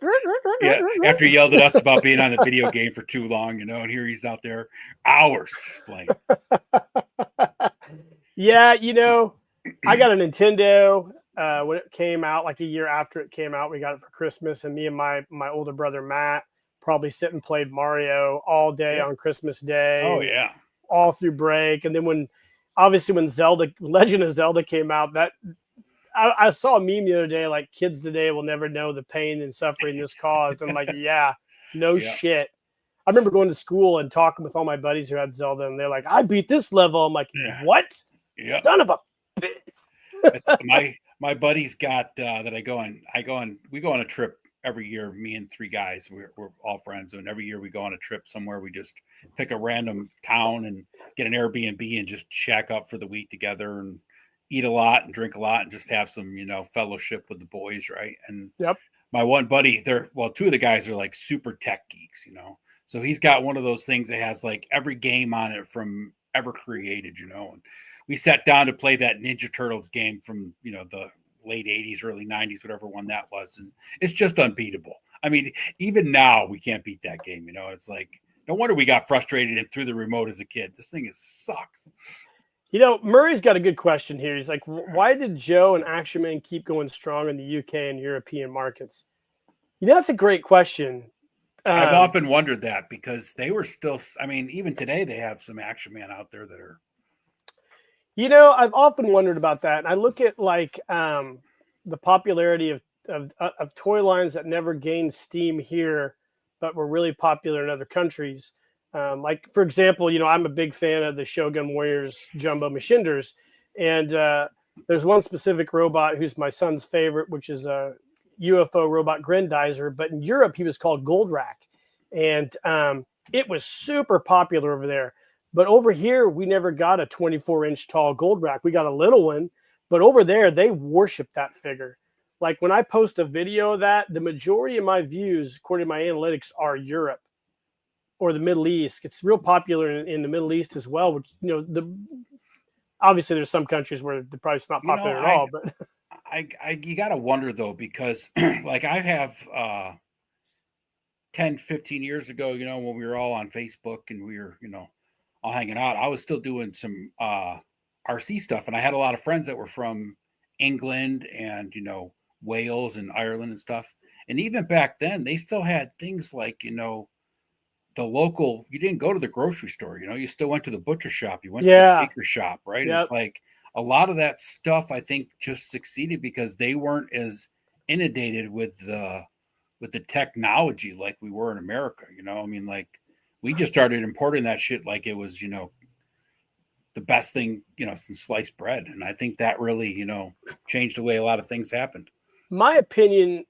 After he yelled at us about being on the video game for too long, and here he's out there hours just playing. I got a Nintendo when it came out, like a year after it came out. We got it for Christmas, and me and my older brother Matt probably sit and played Mario all day on Christmas Day. Oh yeah, all through break. And then when Legend of Zelda came out, that I saw a meme the other day, like kids today will never know the pain and suffering this caused. I'm like, yeah, no Yeah. shit. I remember going to school and talking with all my buddies who had Zelda, and they're like, I beat this level. I'm like, Yeah. what? Yeah. Son of a bitch. It's my buddies got that we go on a trip every year, me and three guys. We're all friends, and every year we go on a trip somewhere. We just pick a random town and get an Airbnb and just shack up for the week together and eat a lot and drink a lot and just have some, fellowship with the boys, right? And Yep. my one buddy, two of the guys are like super tech geeks, So he's got one of those things that has like every game on it from ever created, And we sat down to play that Ninja Turtles game from, the late 80s, early 90s, whatever one that was. And it's just unbeatable. I mean, even now we can't beat that game, It's like, no wonder we got frustrated and threw the remote as a kid. This thing sucks. Murray's got a good question here. He's like, why did Joe and Action Man keep going strong in the UK and European markets? That's a great question. I've often wondered that because they were still, even today they have some Action Man out there that are. I've often wondered about that. And I look at like the popularity of toy lines that never gained steam here, but were really popular in other countries. Like, for example, I'm a big fan of the Shogun Warriors Jumbo Machinders. And there's one specific robot who's my son's favorite, which is a UFO robot Grendizer. But in Europe, he was called Goldrack. And it was super popular over there. But over here, we never got a 24-inch tall Goldrack. We got a little one. But over there, they worship that figure. Like when I post a video of that, the majority of my views, according to my analytics, are Europe or the Middle East. It's real popular in the Middle East as well, which, obviously there's some countries where the price is not popular at all. But you got to wonder, though, because like I have 10, 15 years ago, when we were all on Facebook and we were, all hanging out, I was still doing some RC stuff. And I had a lot of friends that were from England and, Wales and Ireland and stuff. And even back then, they still had things like, the local, you didn't go to the grocery store, you still went to the butcher shop. You went to the baker shop, right? Yep. It's like a lot of that stuff, I think, just succeeded because they weren't as inundated with the technology like we were in America, like we just started importing that shit like it was, the best thing, since sliced bread. And I think that really, changed the way a lot of things happened. My opinion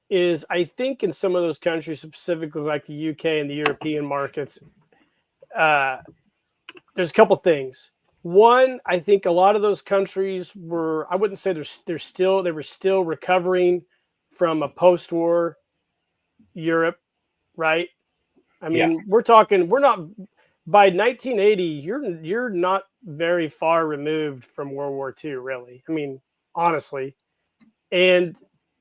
is I think in some of those countries, specifically like the UK and the European markets, there's a couple things. One, I think a lot of those countries were, I wouldn't say they were still recovering from a post-war Europe, right? I mean, we're not by 1980, you're not very far removed from World War II, really. I mean, honestly. And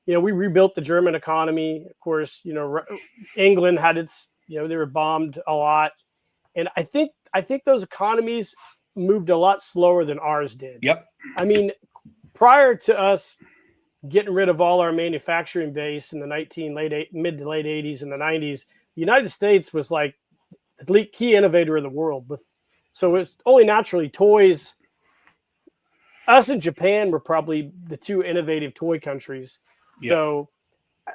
we rebuilt the German economy. Of course, England had its, they were bombed a lot. And I think those economies moved a lot slower than ours did. Yep. I mean, prior to us getting rid of all our manufacturing base in the mid to late 80s and the 90s, the United States was like the key innovator in the world. So it's only naturally toys. Us and Japan were probably the two innovative toy countries. Yep. So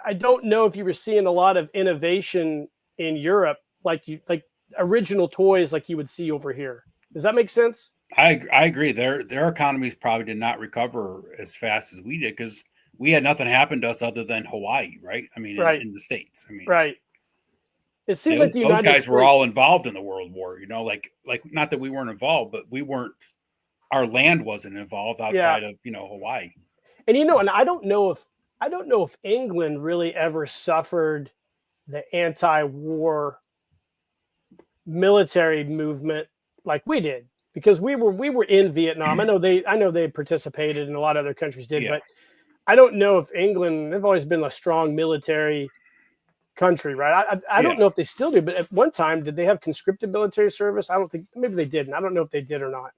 I don't know if you were seeing a lot of innovation in Europe, like original toys like you would see over here. Does that make sense? I agree. Their economies probably did not recover as fast as we did because we had nothing happen to us other than Hawaii, right? I mean, right. in the States. I mean, right. It seems like the United those guys States were all involved in the World War. Like not that we weren't involved, but we weren't. Our land wasn't involved outside of Hawaii. And and I don't know if England really ever suffered the anti-war military movement like we did, because we were in Vietnam. I know they participated and a lot of other countries did, but I don't know if England, they've always been a strong military country, right? I don't know if they still do, but at one time, did they have conscripted military service? I don't think, maybe they didn't. I don't know if they did or not.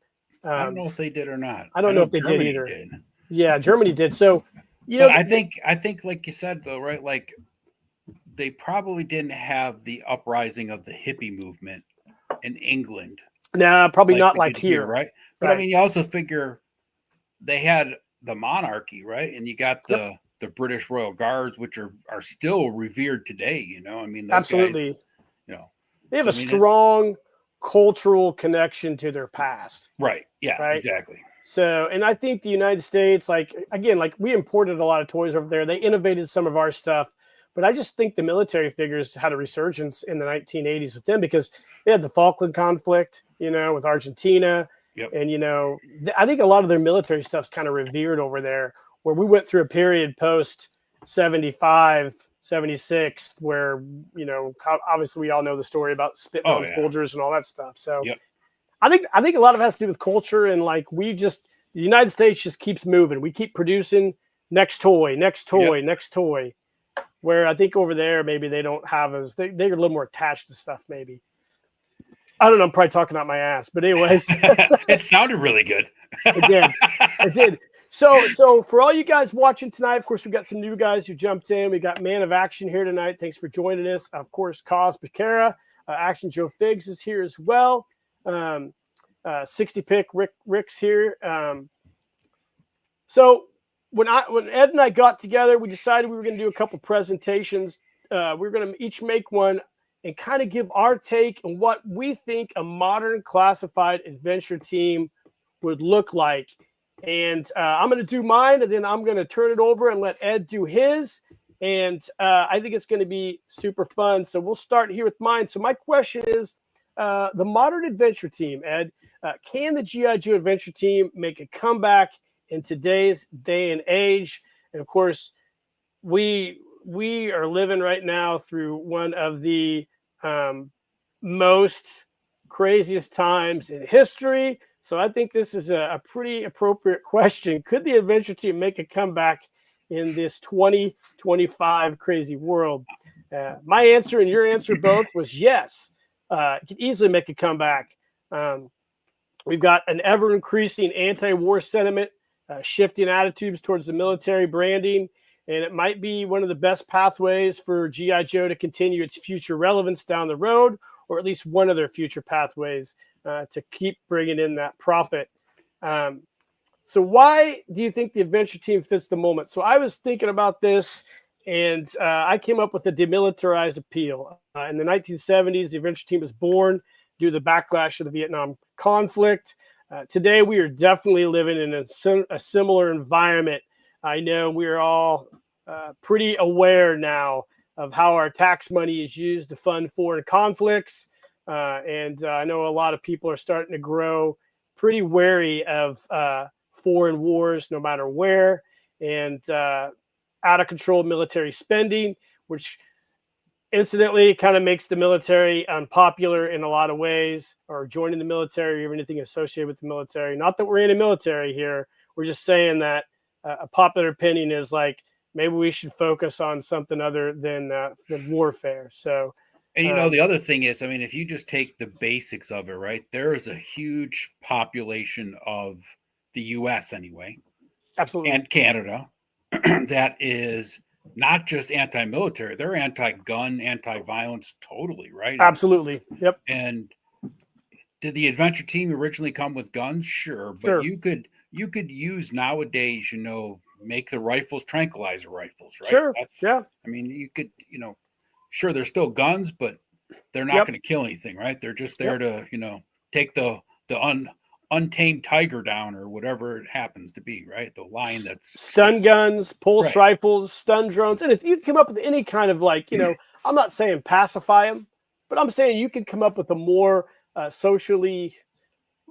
I don't know if they did or not. I don't know if they Germany did either. Did. Yeah, Germany did. So, but I think like you said though, right? Like they probably didn't have the uprising of the hippie movement in England. No, probably not like here, right? But I mean, you also figure they had the monarchy, right? And you got Yep. the British Royal Guards, which are still revered today. I mean, those guys, Absolutely. you know. They have So a I mean, strong cultural connection to their past, right? Yeah, right? exactly. So, and I think the United States, like, again, like we imported a lot of toys over there. They innovated some of our stuff, but I just think the military figures had a resurgence in the 1980s with them because they had the Falkland conflict, with Argentina. Yep. And, I think a lot of their military stuff's kind of revered over there, where we went through a period post 75, 76, where, obviously we all know the story about spitting on Yeah. soldiers and all that stuff. So, Yep. I think a lot of it has to do with culture, and like the United States just keeps moving. We keep producing next toy, next toy, Yep. next toy. Where I think over there maybe they don't have they're a little more attached to stuff. Maybe I don't know. I'm probably talking out my ass, but anyways, It sounded really good. it did. So for all you guys watching tonight, of course, we got some new guys who jumped in. We got Man of Action here tonight. Thanks for joining us. Of course, Cos Becerra, Action Joe Figs is here as well. 60 pick Rick's here. So when Ed and I got together, we decided we were going to do a couple presentations. We were going to each make one and kind of give our take on what we think a modern classified adventure team would look like. And I'm going to do mine, and then I'm going to turn it over and let Ed do his. And I think it's going to be super fun. So we'll start here with mine. So my question is, the modern adventure team, Ed, can the G.I. Joe adventure team make a comeback in today's day and age? And of course, we are living right now through one of the most craziest times in history. So I think this is a pretty appropriate question. Could the adventure team make a comeback in this 2025 crazy world? My answer and your answer both was yes. It could easily make a comeback. We've got an ever-increasing anti-war sentiment, shifting attitudes towards the military branding, and it might be one of the best pathways for G.I. Joe to continue its future relevance down the road, or at least one of their future pathways to keep bringing in that profit. So why do you think the adventure team fits the moment? So I was thinking about this, and I came up with a demilitarized appeal. In the 1970s, the adventure team was born due to the backlash of the Vietnam conflict. Today, we are definitely living in a similar environment. I know we're all pretty aware now of how our tax money is used to fund foreign conflicts. And I know a lot of people are starting to grow pretty wary of foreign wars, no matter where, and out of control military spending, which incidentally kind of makes the military unpopular in a lot of ways, or joining the military or anything associated with the military. Not that we're in a military here. We're just saying that a popular opinion is like, maybe we should focus on something other than warfare. So, and the other thing is, I mean, if you just take the basics of it, right, there is a huge population of the U.S. anyway, absolutely, and Canada that is not just anti-military; they're anti-gun, anti-violence, totally, right? Absolutely, yep. And did the adventure team originally come with guns? Sure, but Sure. you could use nowadays, make the rifles tranquilizer rifles, right? Sure. Yeah. I mean, you could, sure, they're still guns, but they're not going to kill anything, right? They're just there to, take the untamed tiger down, or whatever it happens to be, right? The lion that's stun guns, pulse rifles, stun drones. And if you come up with any kind of I'm not saying pacify them, but I'm saying you can come up with a more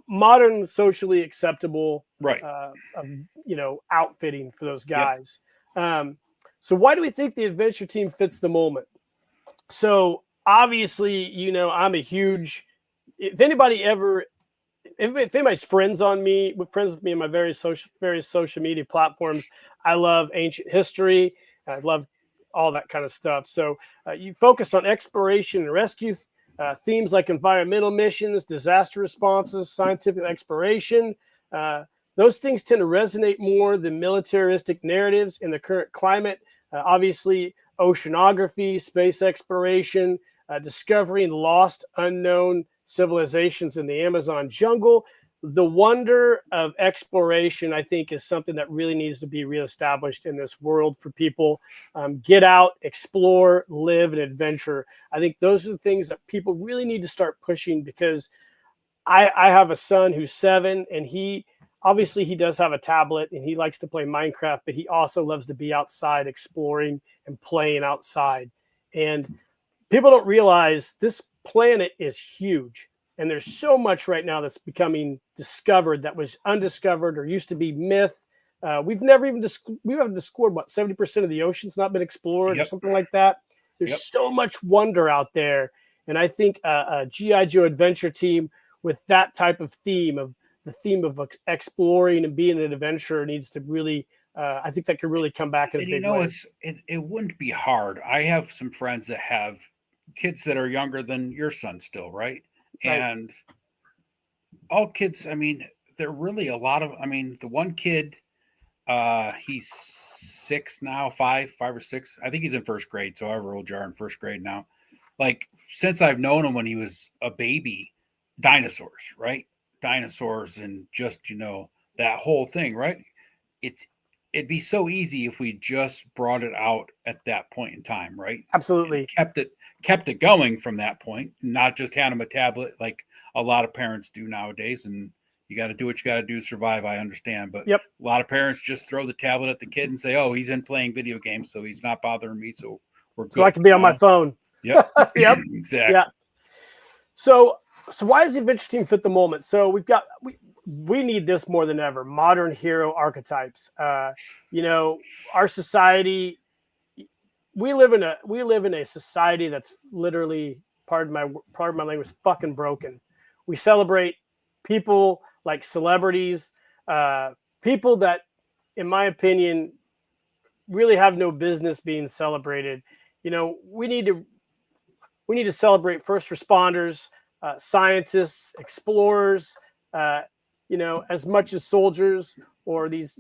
modern, socially acceptable, outfitting for those guys. Yep. So why do we think the adventure team fits the moment? So obviously, I'm a huge, if anybody's friends with me in my various social media platforms, I love ancient history. I love all that kind of stuff. So you focus on exploration and rescue, themes like environmental missions, disaster responses, scientific exploration. Those things tend to resonate more than militaristic narratives in the current climate. Obviously, oceanography, space exploration, discovering lost, unknown civilizations in the Amazon jungle. the wonder of exploration, I think, is something that really needs to be reestablished in this world for people. Get out, explore, live, and adventure. I think those are the things that people really need to start pushing, because I have a son who's 7, and he obviously he does have a tablet and he likes to play Minecraft, but he also loves to be outside exploring and playing outside. And people don't realize this planet is huge. And there's so much right now that's becoming discovered that was undiscovered or used to be myth. We've never even we haven't discovered what 70% of the ocean's not been explored or something like that. There's so much wonder out there, and I think a GI Joe adventure team with that type of theme of exploring and being an adventurer needs to really. I think that could really come back in a big way. It wouldn't be hard. I have some friends that have kids that are younger than your son still, right? And all kids, I mean, they're really a lot of, I mean, the one kid, he's 6 now, five or six. I think he's in first grade. So however old you are in first grade now. Like, since I've known him when he was a baby, dinosaurs, right? Dinosaurs and just, that whole thing, right? It'd be so easy if we just brought it out at that point in time, right? Absolutely. And kept it going from that point, not just hand them a tablet like a lot of parents do nowadays. And you got to do what you got to do to survive. I understand, but a lot of parents just throw the tablet at the kid and say, "Oh, he's in playing video games, so he's not bothering me, so we're good." So I can be on my phone. Yep. Exactly. Yeah. So why does the adventure team fit the moment? So we need this more than ever. Modern hero archetypes. Our society. We live in a society that's literally, pardon my language, fucking broken. We celebrate people like celebrities, people that, in my opinion, really have no business being celebrated. We need to celebrate first responders, scientists, explorers, as much as soldiers, or these,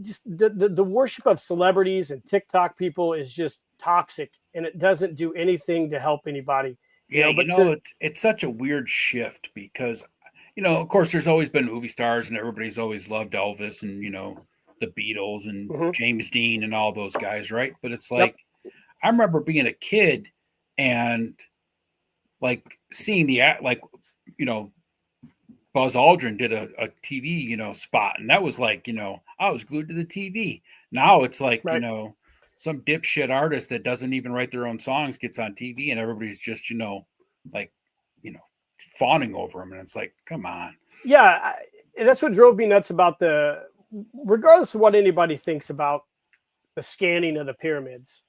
just the worship of celebrities and TikTok people is just toxic, and it doesn't do anything to help anybody. It's such a weird shift because, of course, there's always been movie stars and everybody's always loved Elvis and, the Beatles and James Dean and all those guys, right? But it's like, I remember being a kid and like seeing Buzz Aldrin did a TV, spot. And that was like, I was glued to the TV. Now it's like, some dipshit artist that doesn't even write their own songs gets on TV and everybody's just, fawning over him. And it's like, come on. Yeah. That's what drove me nuts about regardless of what anybody thinks about the scanning of the pyramids,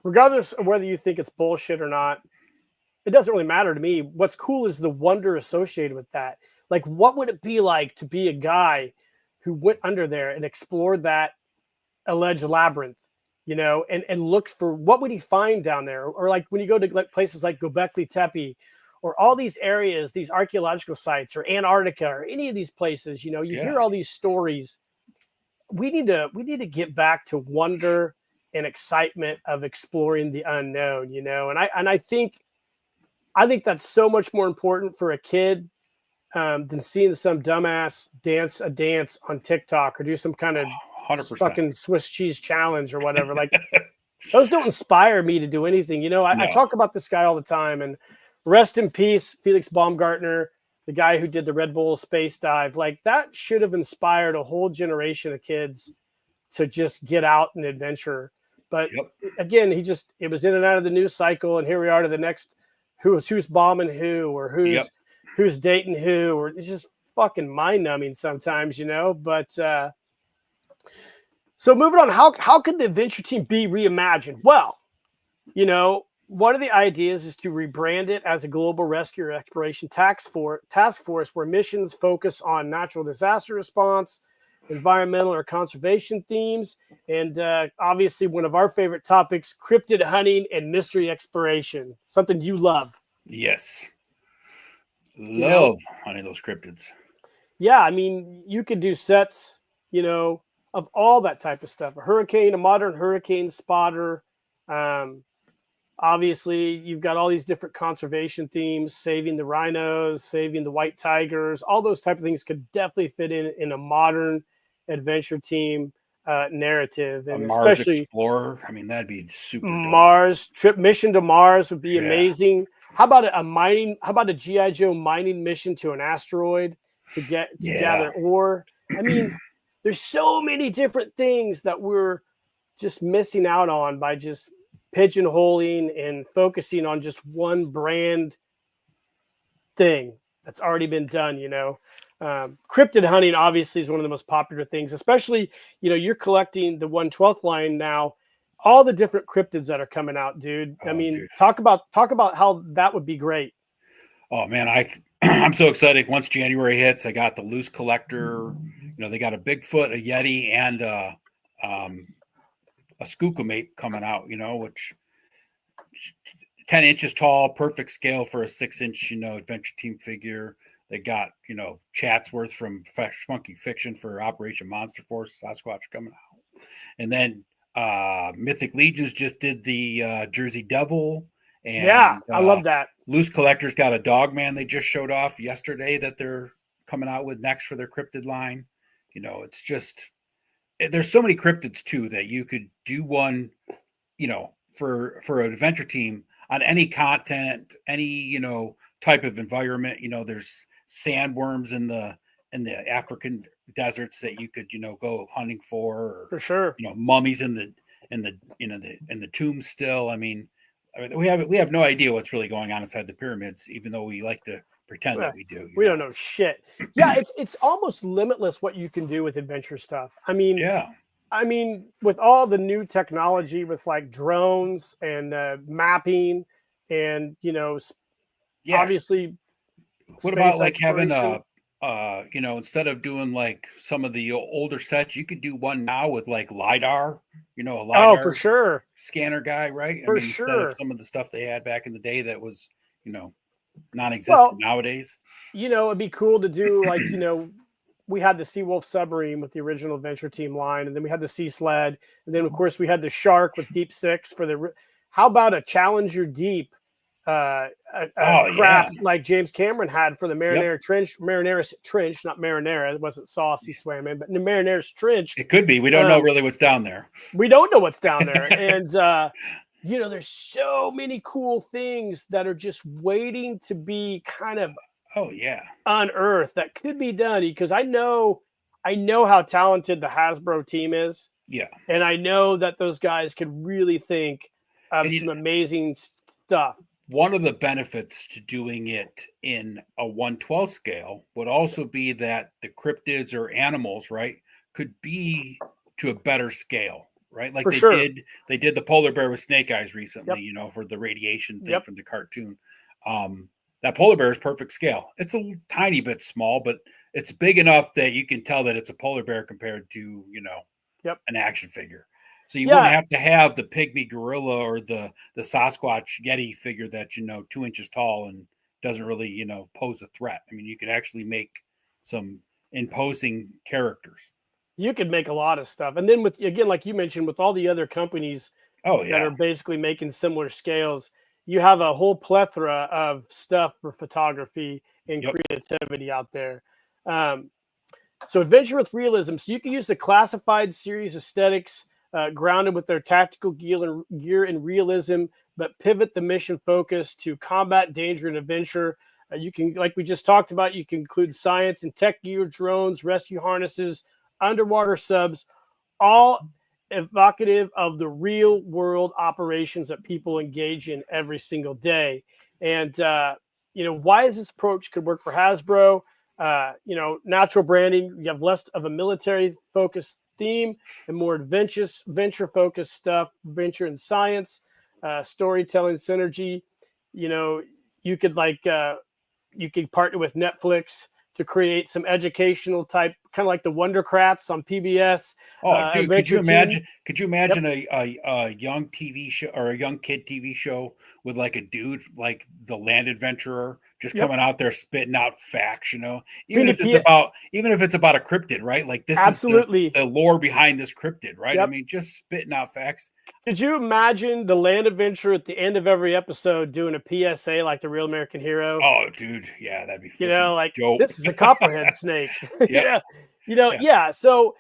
regardless of whether you think it's bullshit or not, it doesn't really matter to me. What's cool is the wonder associated with that. Like, what would it be like to be a guy who went under there and explored that alleged labyrinth, and looked for what would he find down there? Or like when you go to places like Göbekli Tepe or all these areas, these archaeological sites, or Antarctica, or any of these places, you hear all these stories. We need to get back to wonder and excitement of exploring the unknown, and I think that's so much more important for a kid than seeing some dumbass dance a dance on TikTok or do some kind of 100%. fucking Swiss cheese challenge or whatever. Like, those don't inspire me to do anything. I talk about this guy all the time, and rest in peace, Felix Baumgartner, the guy who did the Red Bull space dive. Like, that should have inspired a whole generation of kids to just get out and adventure. But again, it was in and out of the news cycle, and here we are to the next who's bombing who, or who's dating who, or it's just fucking mind numbing sometimes, but so moving on, how could the adventure team be reimagined? Well, one of the ideas is to rebrand it as a global rescue or exploration task force where missions focus on natural disaster response, environmental or conservation themes, and obviously one of our favorite topics, cryptid hunting and mystery exploration, something you love. Yes. Love hunting those cryptids. Yeah, I mean, you could do sets, of all that type of stuff. A modern hurricane spotter, Obviously, you've got all these different conservation themes, saving the rhinos, saving the white tigers. All those type of things could definitely fit in a modern adventure team narrative, A and Mars especially Explorer. I mean, that'd be super dope. Mars trip mission to Mars would be Yeah. amazing. How about a mining? How about a GI Joe mining mission to an asteroid to Yeah. gather ore? I mean, there's so many different things that we're just missing out on by just pigeonholing and focusing on just one brand thing that's already been done. Cryptid hunting obviously is one of the most popular things, especially you're collecting the 1/12th line now. All the different cryptids that are coming out, dude. I Oh, mean, dude. talk about how that would be great. Oh man, I'm so excited. Once January hits, I got the loose collector. They got a Bigfoot, a Yeti, and um, a Skookumate coming out. Which 10 inches tall, perfect scale for a 6-inch, adventure team figure. They got, Chatsworth from Funky Fiction for Operation Monster Force, Sasquatch coming out. And then Mythic Legions just did the Jersey Devil. Yeah, And I love that. Loose Collector's got a Dogman they just showed off yesterday that they're coming out with next for their cryptid line. It's just, there's so many cryptids too that you could do one, for an adventure team on any continent, any type of environment. There's sandworms in the African deserts that you could go hunting for For sure. mummies in the tombs still. I mean, we have no idea what's really going on inside the pyramids, even though we like to pretend that we do. We don't know shit. Yeah, it's almost limitless what you can do with adventure stuff. Yeah. I mean, with all the new technology, with like drones and mapping, and Yeah. obviously, What about space like having exploration. instead of doing like some of the older sets, you could do one now with like LiDAR, a Oh, for LiDAR sure, scanner guy, right? I for mean, instead of sure. some of the stuff they had back in the day that was, non-existent Well, nowadays. it'd be cool to do like we had the Seawolf submarine with the original Adventure Team line, and then we had the Sea Sled, and then of course we had the Shark with Deep Six for the. How about a Challenger Deep, a Oh yeah. craft like James Cameron had for the Yep. Marineris Trench, not Marinara. It wasn't sauce he swam in, but the Marineris Trench. It could be. We don't know really what's down there. We don't know what's down there, and there's so many cool things that are just waiting to be kind of Oh yeah. unearthed that could be done, because I know how talented the Hasbro team is, Yeah. and I know that those guys could really think of And some amazing stuff. one of the benefits to doing it in a 1/12 scale would also be that the cryptids or animals, right, could be to a better scale, right? Like For sure. they did the polar bear with snake eyes recently, Yep. for the radiation thing Yep. from the cartoon. That polar bear is perfect scale. It's a tiny bit small, but it's big enough that you can tell that it's a polar bear compared to, Yep. an action figure. So you wouldn't Yeah. have to have the pygmy gorilla or the Sasquatch Yeti figure that's 2 inches tall and doesn't really pose a threat. I mean, you could actually make some imposing characters. You could make a lot of stuff. And then with, again, like you mentioned, with all the other companies Oh that yeah, are basically making similar scales, you have a whole plethora of stuff for photography and yep, creativity out there. Um, So adventure with realism. So you can use the classified series aesthetics, grounded with their tactical gear and realism, but pivot the mission focus to combat, danger, and adventure. You can, like we just talked about, you can include science and tech gear, drones, rescue harnesses, underwater subs, all evocative of the real world operations that people engage in every single day. And why is this approach could work for Hasbro? Natural branding. You have less of a military focused theme and more venture focused stuff, venture and science, storytelling synergy. You know, you could you could partner with Netflix to create some educational type, kind of like the Wondercrats on PBS. Oh, dude, could you Adventure Team. imagine? Could you Yep. imagine a young TV show or a young kid TV show with like a dude like the Land Adventurer just Yep. coming out there spitting out facts, Being even a if it's P- about a cryptid, right? Like this is Absolutely. the lore behind this cryptid, right? I Yep. mean, just spitting out facts. Could you imagine the land adventure at the end of every episode doing a PSA like the Real American Hero? Oh, dude, yeah, that'd be freaking Like dope. this is a copperhead snake. Yep. Yeah. Yeah. So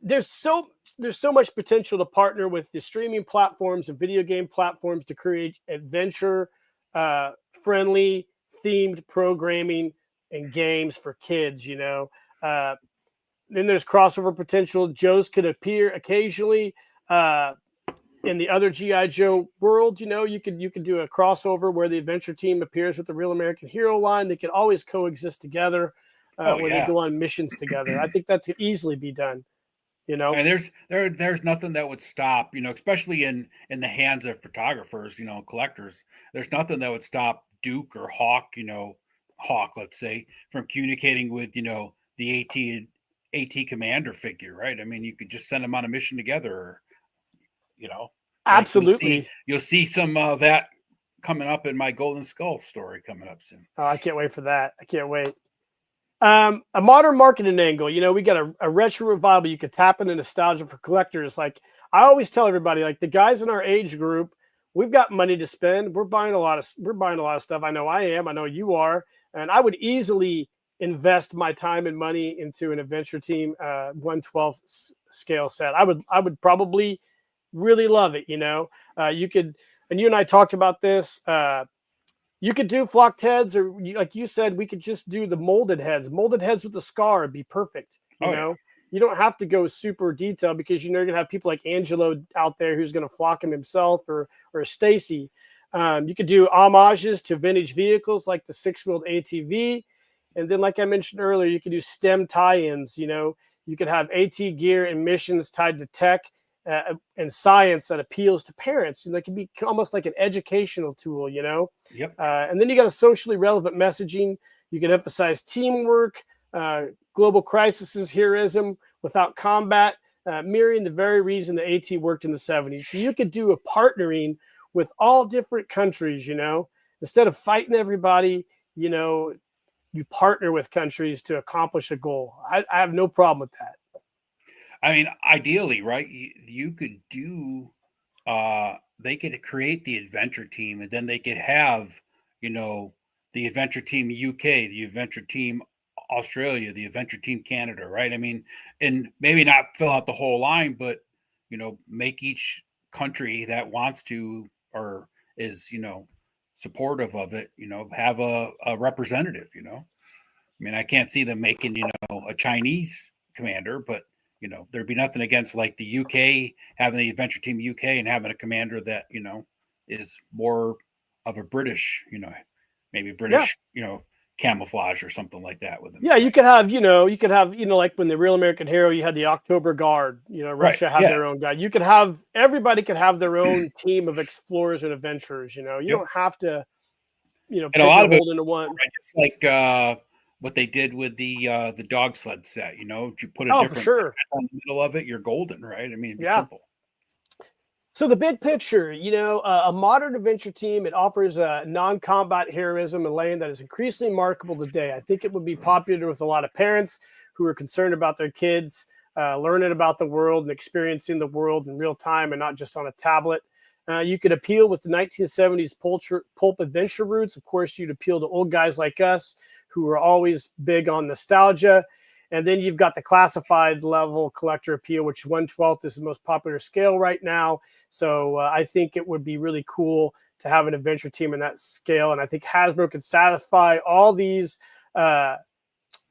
there's so there's so much potential to partner with the streaming platforms and video game platforms to create adventure uh, friendly themed programming and games for kids. Uh, then there's crossover potential. Joes could appear occasionally. In the other GI Joe world, you could do a crossover where the adventure team appears with the Real American Hero line. They could always coexist together Oh when they yeah. go on missions together. I think that could easily be done. And there's nothing that would stop, especially in the hands of photographers, collectors. There's nothing that would stop Duke or Hawk, let's say, from communicating with, the AT commander figure, right? I mean, you could just send them on a mission together, or, you know, like Absolutely. you'll see some of that coming up in my Golden Skull story coming up soon. Oh, I can't wait for that. I can't wait. A modern marketing angle. We got a retro revival. You could tap into nostalgia for collectors. Like I always tell everybody, like the guys in our age group, we've got money to spend. We're buying a lot of stuff. I know I am. I know you are. And I would easily invest my time and money into an adventure team 1/12 scale set. I would probably really love it. You could, and you and I talked about this. You could do flocked heads, or like you said, we could just do the molded heads. Molded heads with a scar would be perfect. Oh yeah. You don't have to go super detailed because you're gonna have people like Angelo out there who's gonna flock him himself, or Stacy. You could do homages to vintage vehicles like the six-wheeled ATV, and then like I mentioned earlier, you could do STEM tie-ins. You could have AT gear and missions tied to tech and science that appeals to parents. It can be almost like an educational tool. Yep. And then you got a socially relevant messaging. You can emphasize teamwork, global crises, heroism without combat, mirroring the very reason the AT worked in the 70s. So you could do a partnering with all different countries, instead of fighting everybody, you partner with countries to accomplish a goal. I have no problem with that. I mean, ideally, right? You could do they could create the adventure team, and then they could have, the adventure team UK, the adventure team Australia, the adventure team Canada, right? I mean, and maybe not fill out the whole line, but make each country that wants to or is, supportive of it, have a representative, I mean, I can't see them making, a Chinese commander, but there'd be nothing against like the UK having the adventure team UK and having a commander that, is more of a British, maybe Yeah. British, camouflage or something like that with them. Yeah, you could have, like when the Real American Hero, you had the October Guard, Right. Russia had Yeah. their own guy. Everybody could have their own team of explorers and adventurers, you Yep. don't have to, And a lot of it, pigeonhole into one. right, just like what they did with the dog sled set, you put a Oh, for different sure. on the middle of it, you're golden, right? I mean, it'd be Yeah. simple. So the big picture, a modern adventure team, it offers a non-combat heroism and land that is increasingly marketable today. I think it would be popular with a lot of parents who are concerned about their kids learning about the world and experiencing the world in real time and not just on a tablet. You could appeal with the 1970s pulp adventure roots. Of course, you'd appeal to old guys like us who are always big on nostalgia. And then you've got the classified level collector appeal, which 1/12 is the most popular scale right now. So I think it would be really cool to have an adventure team in that scale. And I think Hasbro could satisfy all these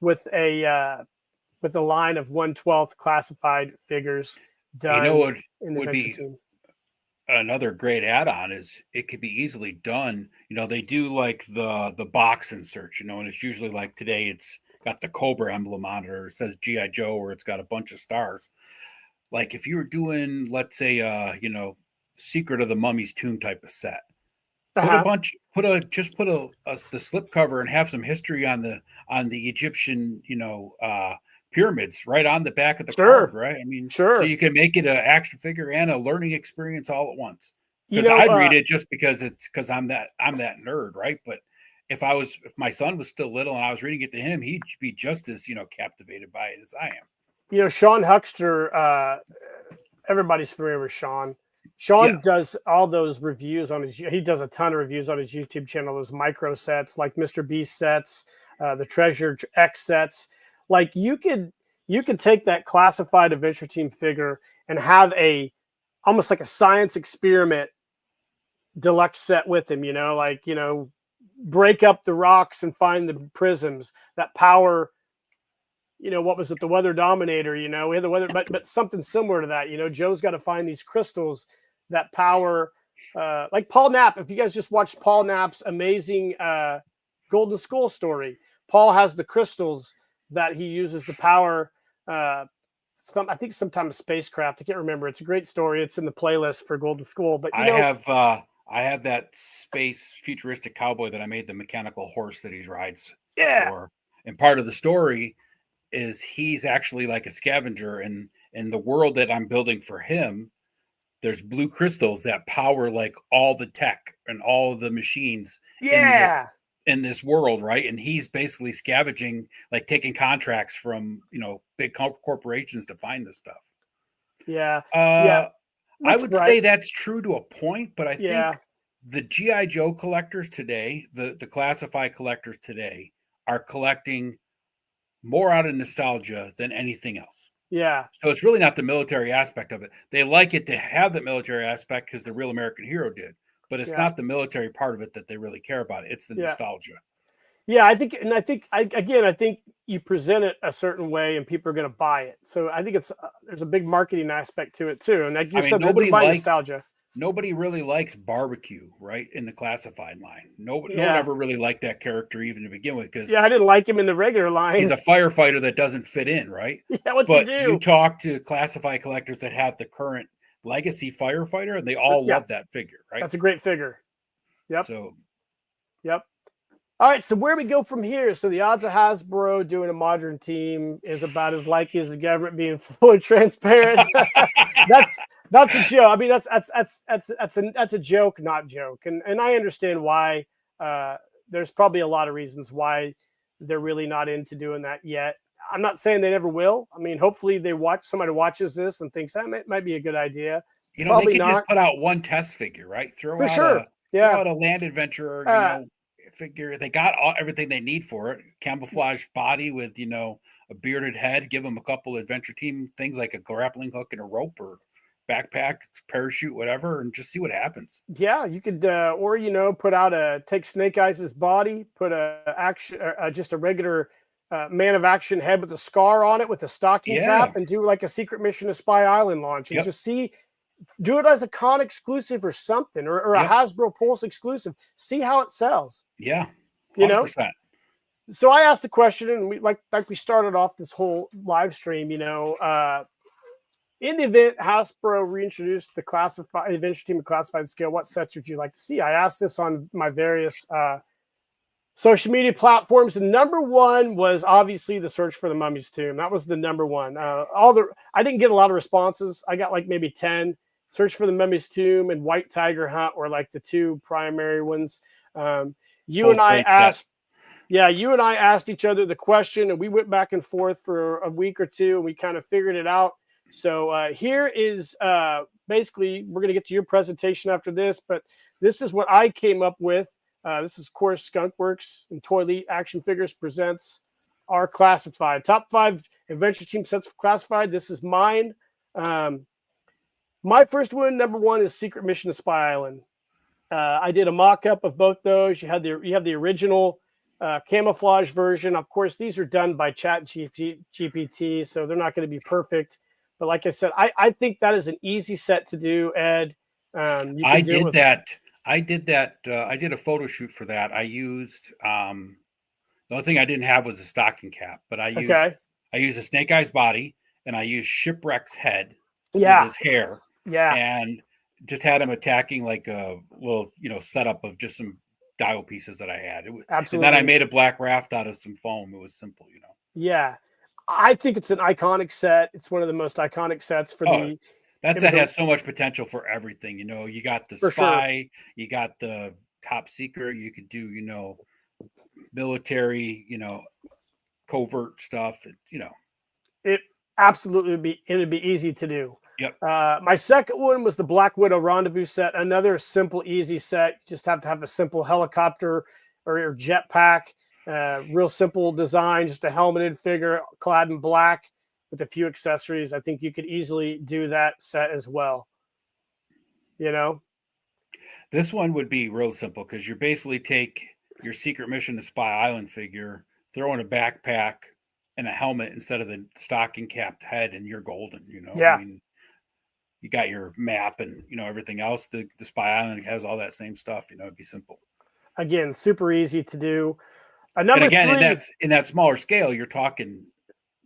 with a line of 1/12 classified figures done What in the would adventure be team. another great add-on is it could be easily done. They do like the box inserts, and it's usually like today it's got the Cobra emblem on it, or it says GI Joe, or it's got a bunch of stars. Like if you were doing, let's say, Secret of the Mummy's Tomb type of set, put a bunch, put a the slip cover and have some history on the Egyptian, pyramids right on the back of the card, right? I mean, so Sure. you can make it an action figure and a learning experience all at once. You Because know, I'd read it just because I'm that nerd, right? But if my son was still little and I was reading it to him, he'd be just as, captivated by it as I am. Sean Huckster, everybody's familiar with Sean. Sean does all those reviews on he does a ton of reviews on his YouTube channel, those micro sets like Mr. Beast sets, the Treasure X sets. Like you could take that classified Adventure Team figure and have almost like a science experiment deluxe set with him, break up the rocks and find the prisms that power, what was it? The Weather Dominator, we had the weather, but something similar to that, Joe's got to find these crystals that power, like Paul Knapp. If you guys just watched Paul Knapp's amazing Golden Skull story, Paul has the crystals that he uses to power, I think sometime a spacecraft. I can't remember. It's a great story. It's in the playlist for Golden Skull, but I have that space futuristic cowboy that I made the mechanical horse that he rides for. And part of the story is he's actually like a scavenger, and in the world that I'm building for him, there's blue crystals that power like all the tech and all the machines in this world, right? And he's basically scavenging, like taking contracts from big corporations to find this stuff. I would say that's true to a point, but I think the G.I. Joe collectors today, the classified collectors today, are collecting more out of nostalgia than anything else. Yeah. So it's really not the military aspect of it. They like it to have that military aspect because the Real American Hero did, but it's not the military part of it that they really care about. It's the nostalgia. Yeah, I think you present it a certain way and people are going to buy it. So I think there's a big marketing aspect to it too. And like you said, nobody likes nostalgia. Nobody really likes barbecue, right? In the classified line. No one ever really liked that character even to begin with. Because I didn't like him in the regular line. He's a firefighter that doesn't fit in, right? Yeah, what's he do? You talk to classified collectors that have the current legacy firefighter, and they all love that figure, right? That's a great figure. Yep. Yep. All right, so where we go from here? So the odds of Hasbro doing a modern team is about as likely as the government being fully transparent. That's a joke. I mean, that's a joke, not joke. And I understand why. There's probably a lot of reasons why they're really not into doing that yet. I'm not saying they never will. I mean, hopefully somebody watches this and thinks that might be a good idea. They could just put out one test figure, right? Throw out a land adventurer, figure. They got everything they need for it. Camouflage body with, a bearded head. Give them a couple Adventure Team things like a grappling hook and a rope or backpack, parachute, whatever, and just see what happens. Yeah, you could, put out take Snake Eyes' body, put just a regular Man of Action head with a scar on it with a stocking cap, and do like a secret mission to Spy Island launch, and just do it as a con exclusive or something, or a Hasbro Pulse exclusive. See how it sells. Yeah, 100%. So I asked the question, and we started off this whole live stream. In the event Hasbro reintroduced the classified Adventure Team classified scale, what sets would you like to see? I asked this on my various social media platforms. And number one was obviously the Search for the Mummy's Tomb. That was the number one. I didn't get a lot of responses. I got like maybe 10. Search for the Mummy's Tomb and White Tiger Hunt were like the two primary ones. You and I asked each other the question, and we went back and forth for a week or two, and we kind of figured it out. So here is basically, we're going to get to your presentation after this, but this is what I came up with. This is, of course, Skunkworks and Toy Elite Action Figures presents our classified top 5 Adventure Team sets for classified. This is mine. My first one, number one, is Secret Mission to Spy Island. I did a mock-up of both those. You have the original camouflage version. Of course, these are done by ChatGPT, so they're not going to be perfect. But like I said, I think that is an easy set to do, Ed. I did that. I did a photo shoot for that. I used the only thing I didn't have was a stocking cap, but I used a Snake Eyes body, and I used Shipwreck's head with his hair. Yeah. And just had him attacking like a little, setup of just some dial pieces that I had. Absolutely. And then I made a black raft out of some foam. It was simple, Yeah. I think it's an iconic set. It's one of the most iconic sets for that set has so much potential for everything. You got the spy, you got the top secret. You could do, military, covert stuff. It absolutely it'd be easy to do. Yep. My second one was the Black Widow Rendezvous set. Another simple, easy set. You just have to have a simple helicopter or your jetpack. Real simple design, just a helmeted figure clad in black with a few accessories. I think you could easily do that set as well. This one would be real simple because you basically take your secret mission to Spy Island figure, throw in a backpack and a helmet instead of the stocking capped head, and you're golden. Yeah. I mean, you got your map and everything else. The Spy Island has all that same stuff. It'd be simple. Again, super easy to do. And again, in that smaller scale, you're talking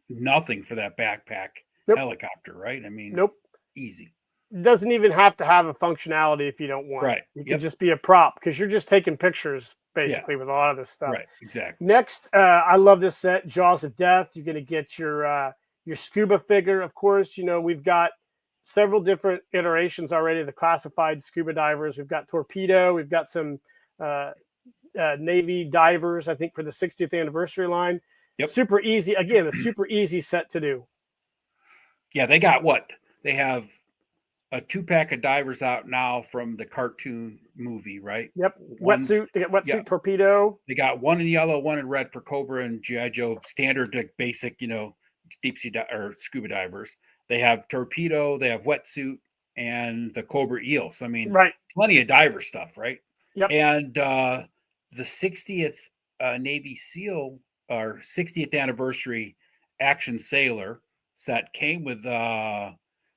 nothing for that backpack helicopter, right? I mean, nope, easy. It doesn't even have to have a functionality if you don't want. Right. You can just be a prop because you're just taking pictures basically with a lot of this stuff. Right. Exactly. Next, I love this set, Jaws of Death. You're going to get your scuba figure, of course. We've got several different iterations already of the classified scuba divers. We've got Torpedo. We've got some Navy divers, I think, for the 60th anniversary line. Yep. Super easy. Again, a super easy set to do. Yeah, they got what? They have a 2-pack of divers out now from the cartoon movie, right? Yep. Wetsuit. They got Wetsuit, Torpedo. They got one in yellow, one in red for Cobra and G.I. Joe, standard, basic, deep sea or scuba divers. They have Torpedo, they have Wetsuit, and the Cobra Eel. So, I mean, plenty of diver stuff, right? Yep. And the 60th Navy SEAL or 60th anniversary Action Sailor set came with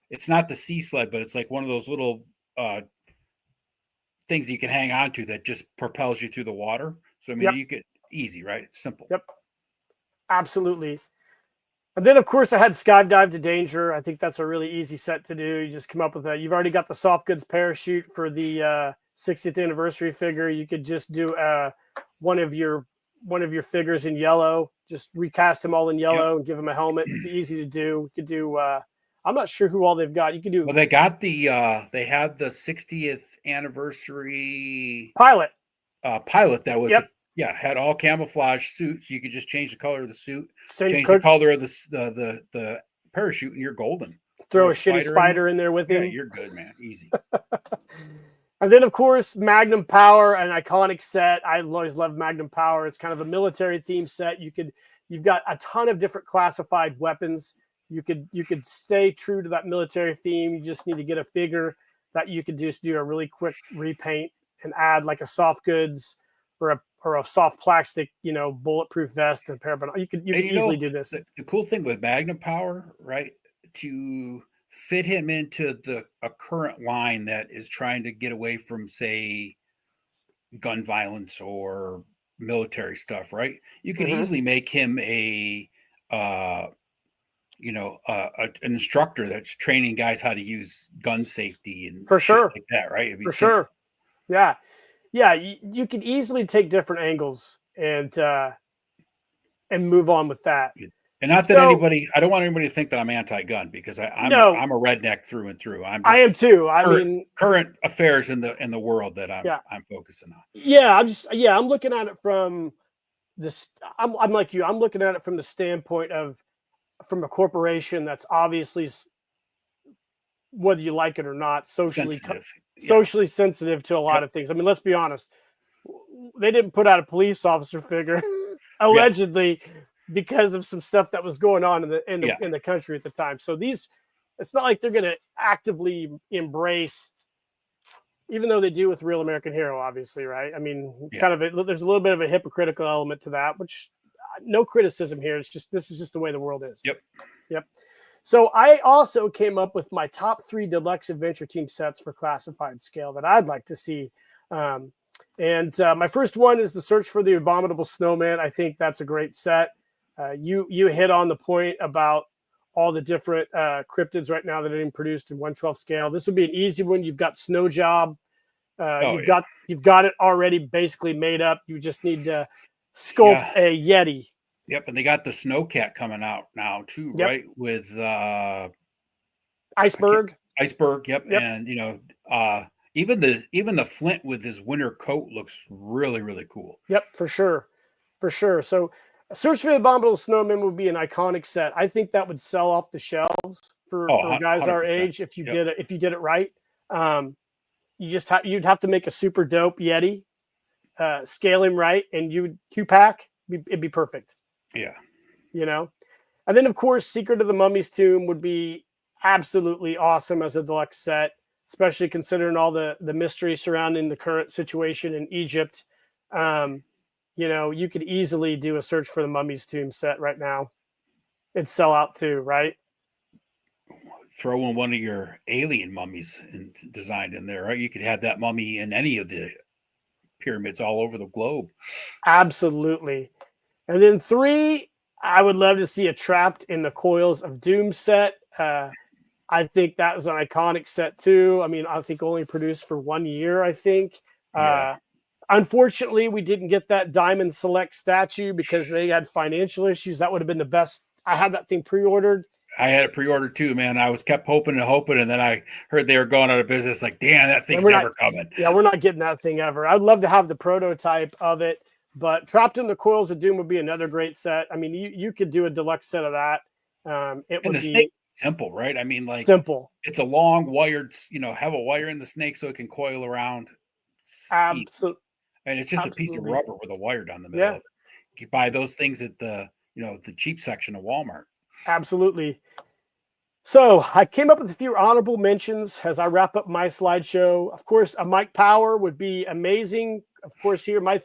it's not the sea sled, but it's like one of those little things you can hang on to that just propels you through the water. So I mean, you could easy, right? It's simple. Yep, absolutely. And then of course I had Skydive to Danger. I think that's a really easy set to do. You just come up with that. You've already got the soft goods parachute for the 60th anniversary figure. You could just do one of your figures in yellow. Just recast them all in yellow and give them a helmet. It'd be easy to do. You could do. I'm not sure who all they've got. You can do. Well, they got they had the 60th anniversary pilot that was had all camouflage suits. You could just change the color of the suit, change the color of the parachute, and you're golden. Throw a shitty spider in there with him. Yeah, you're good, man. Easy. And then, of course, Magnum Power, an iconic set. I always loved Magnum Power. It's kind of a military theme set. You've got a ton of different classified weapons. You could stay true to that military theme. You just need to get a figure that you could just do a really quick repaint and add like a soft goods or a soft plastic, bulletproof vest and a pair of. You could easily do this. The cool thing with Magnum Power, right, to fit him into a current line that is trying to get away from, say, gun violence or military stuff, right? You can easily make him an instructor that's training guys how to use gun safety and for sure like that, right? For sure. Yeah. You can easily take different angles and move on with that. And not that I don't want anybody to think that I'm anti-gun because I'm a redneck through and through. I am too. I mean, current affairs in the world that I'm focusing on. Yeah, I'm looking at it from this. I'm like you. I'm looking at it from the standpoint from a corporation that's obviously, whether you like it or not, socially sensitive to a lot of things. I mean, let's be honest. They didn't put out a police officer figure allegedly because of some stuff that was going on in the country at the time. So it's not like they're going to actively embrace, even though they do with Real American Hero, obviously, right? I mean, it's kind of there's a little bit of a hypocritical element to that, which no criticism here. It's just this is just the way the world is. Yep. So I also came up with my top 3 deluxe adventure team sets for classified scale that I'd like to see. And my first one is the Search for the Abominable Snowman. I think that's a great set. You hit on the point about all the different cryptids right now that are being produced in 1/12 scale. This would be an easy one. You've got Snow Job. You've got it already basically made up. You just need to sculpt a Yeti. Yep, and they got the Snowcat coming out now too, right? With Iceberg. Yep. And even the Flint with his winter coat looks really, really cool. Yep, for sure. for sure. So Search for the Abominable Snowman would be an iconic set. I think that would sell off the shelves for Oh, guys our 100%. age if you Yep. did it right. You'd have to make a super dope Yeti, scale him right, and you would 2-pack. It'd be perfect. Yeah. You know, and then of course Secret of the Mummy's Tomb would be absolutely awesome as a deluxe set, especially considering all the mystery surrounding the current situation in Egypt. You could easily do a Search for the Mummy's Tomb set right now. It'd sell out too, right? Throw in one of your alien mummies and designed in there, right? You could have that mummy in any of the pyramids all over the globe. Absolutely. And then 3, I would love to see a Trapped in the Coils of Doom set. I think that was an iconic set too. I mean, I think only produced for 1 year, I think. Yeah. Unfortunately, we didn't get that Diamond Select statue because they had financial issues. That would have been the best. I had that thing pre-ordered. I had it pre-ordered too, man. I was kept hoping and hoping, and then I heard they were going out of business. Like, damn, that thing's never coming. Yeah, we're not getting that thing ever. I'd love to have the prototype of it, but Trapped in the Coils of Doom would be another great set. I mean, you could do a deluxe set of that. It would be snake, simple, right? I mean, like simple. It's a long wired, have a wire in the snake so it can coil around. Absolutely. And it's just a piece of rubber with a wire down the middle of it. You buy those things at the cheap section of Walmart. Absolutely. So I came up with a few honorable mentions as I wrap up my slideshow. Of course, a Mike Power would be amazing. Of course, here my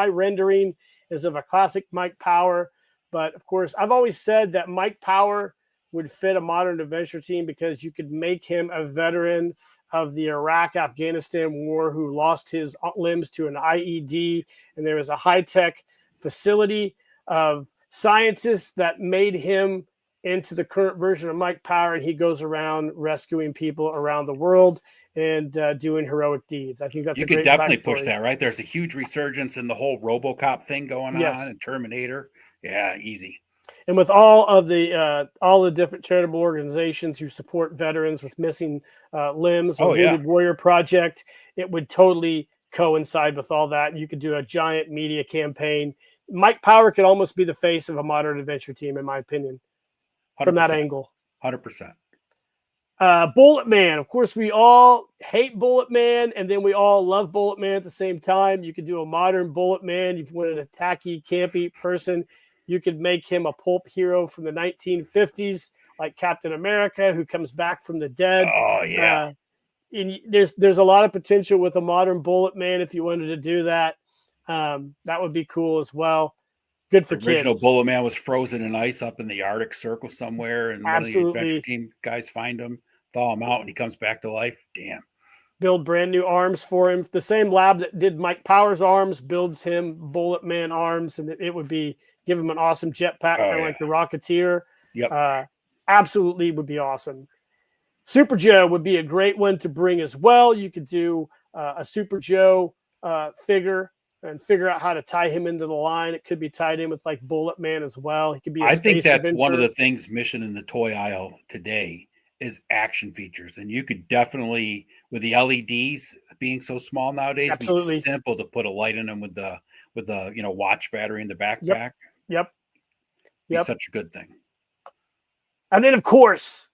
rendering is of a classic Mike Power. But of course, I've always said that Mike Power would fit a modern adventure team because you could make him a veteran of the Iraq-Afghanistan war who lost his limbs to an IED. And there was a high-tech facility of scientists that made him into the current version of Mike Power, and he goes around rescuing people around the world and doing heroic deeds. I think that's you could definitely push that, right? There's a huge resurgence in the whole RoboCop thing going on, and Terminator. Yeah, easy. And with all the different charitable organizations who support veterans with missing limbs, or Wounded Warrior Project, it would totally coincide with all that. You could do a giant media campaign. Mike Power could almost be the face of a modern adventure team, in my opinion. 100%. From that angle. 100%. Bullet Man. Of course, we all hate Bullet Man, and then we all love Bullet Man at the same time. You could do a modern Bullet Man. If you wanted a tacky, campy person, you could make him a pulp hero from the 1950s, like Captain America, who comes back from the dead. Oh, yeah. And there's a lot of potential with a modern Bullet Man if you wanted to do that. That would be cool as well. Good for the original kids. Bullet Man was frozen in ice up in the Arctic Circle somewhere, and one of the adventure team guys find him, thaw him out, and he comes back to life. Damn. Build brand new arms for him. The same lab that did Mike Power's arms builds him Bullet Man arms, and it would be give him an awesome jetpack, kind of like the Rocketeer. Yep. Absolutely would be awesome. Super Joe would be a great one to bring as well. You could do a Super Joe figure and figure out how to tie him into the line. It could be tied in with like Bullet Man as well. He could be. I think that's one of the things missing in the toy aisle today is action features, and you could definitely, with the LEDs being so small nowadays, be simple to put a light in them with the watch battery in the backpack. Yep. Such a good thing. And then, of course,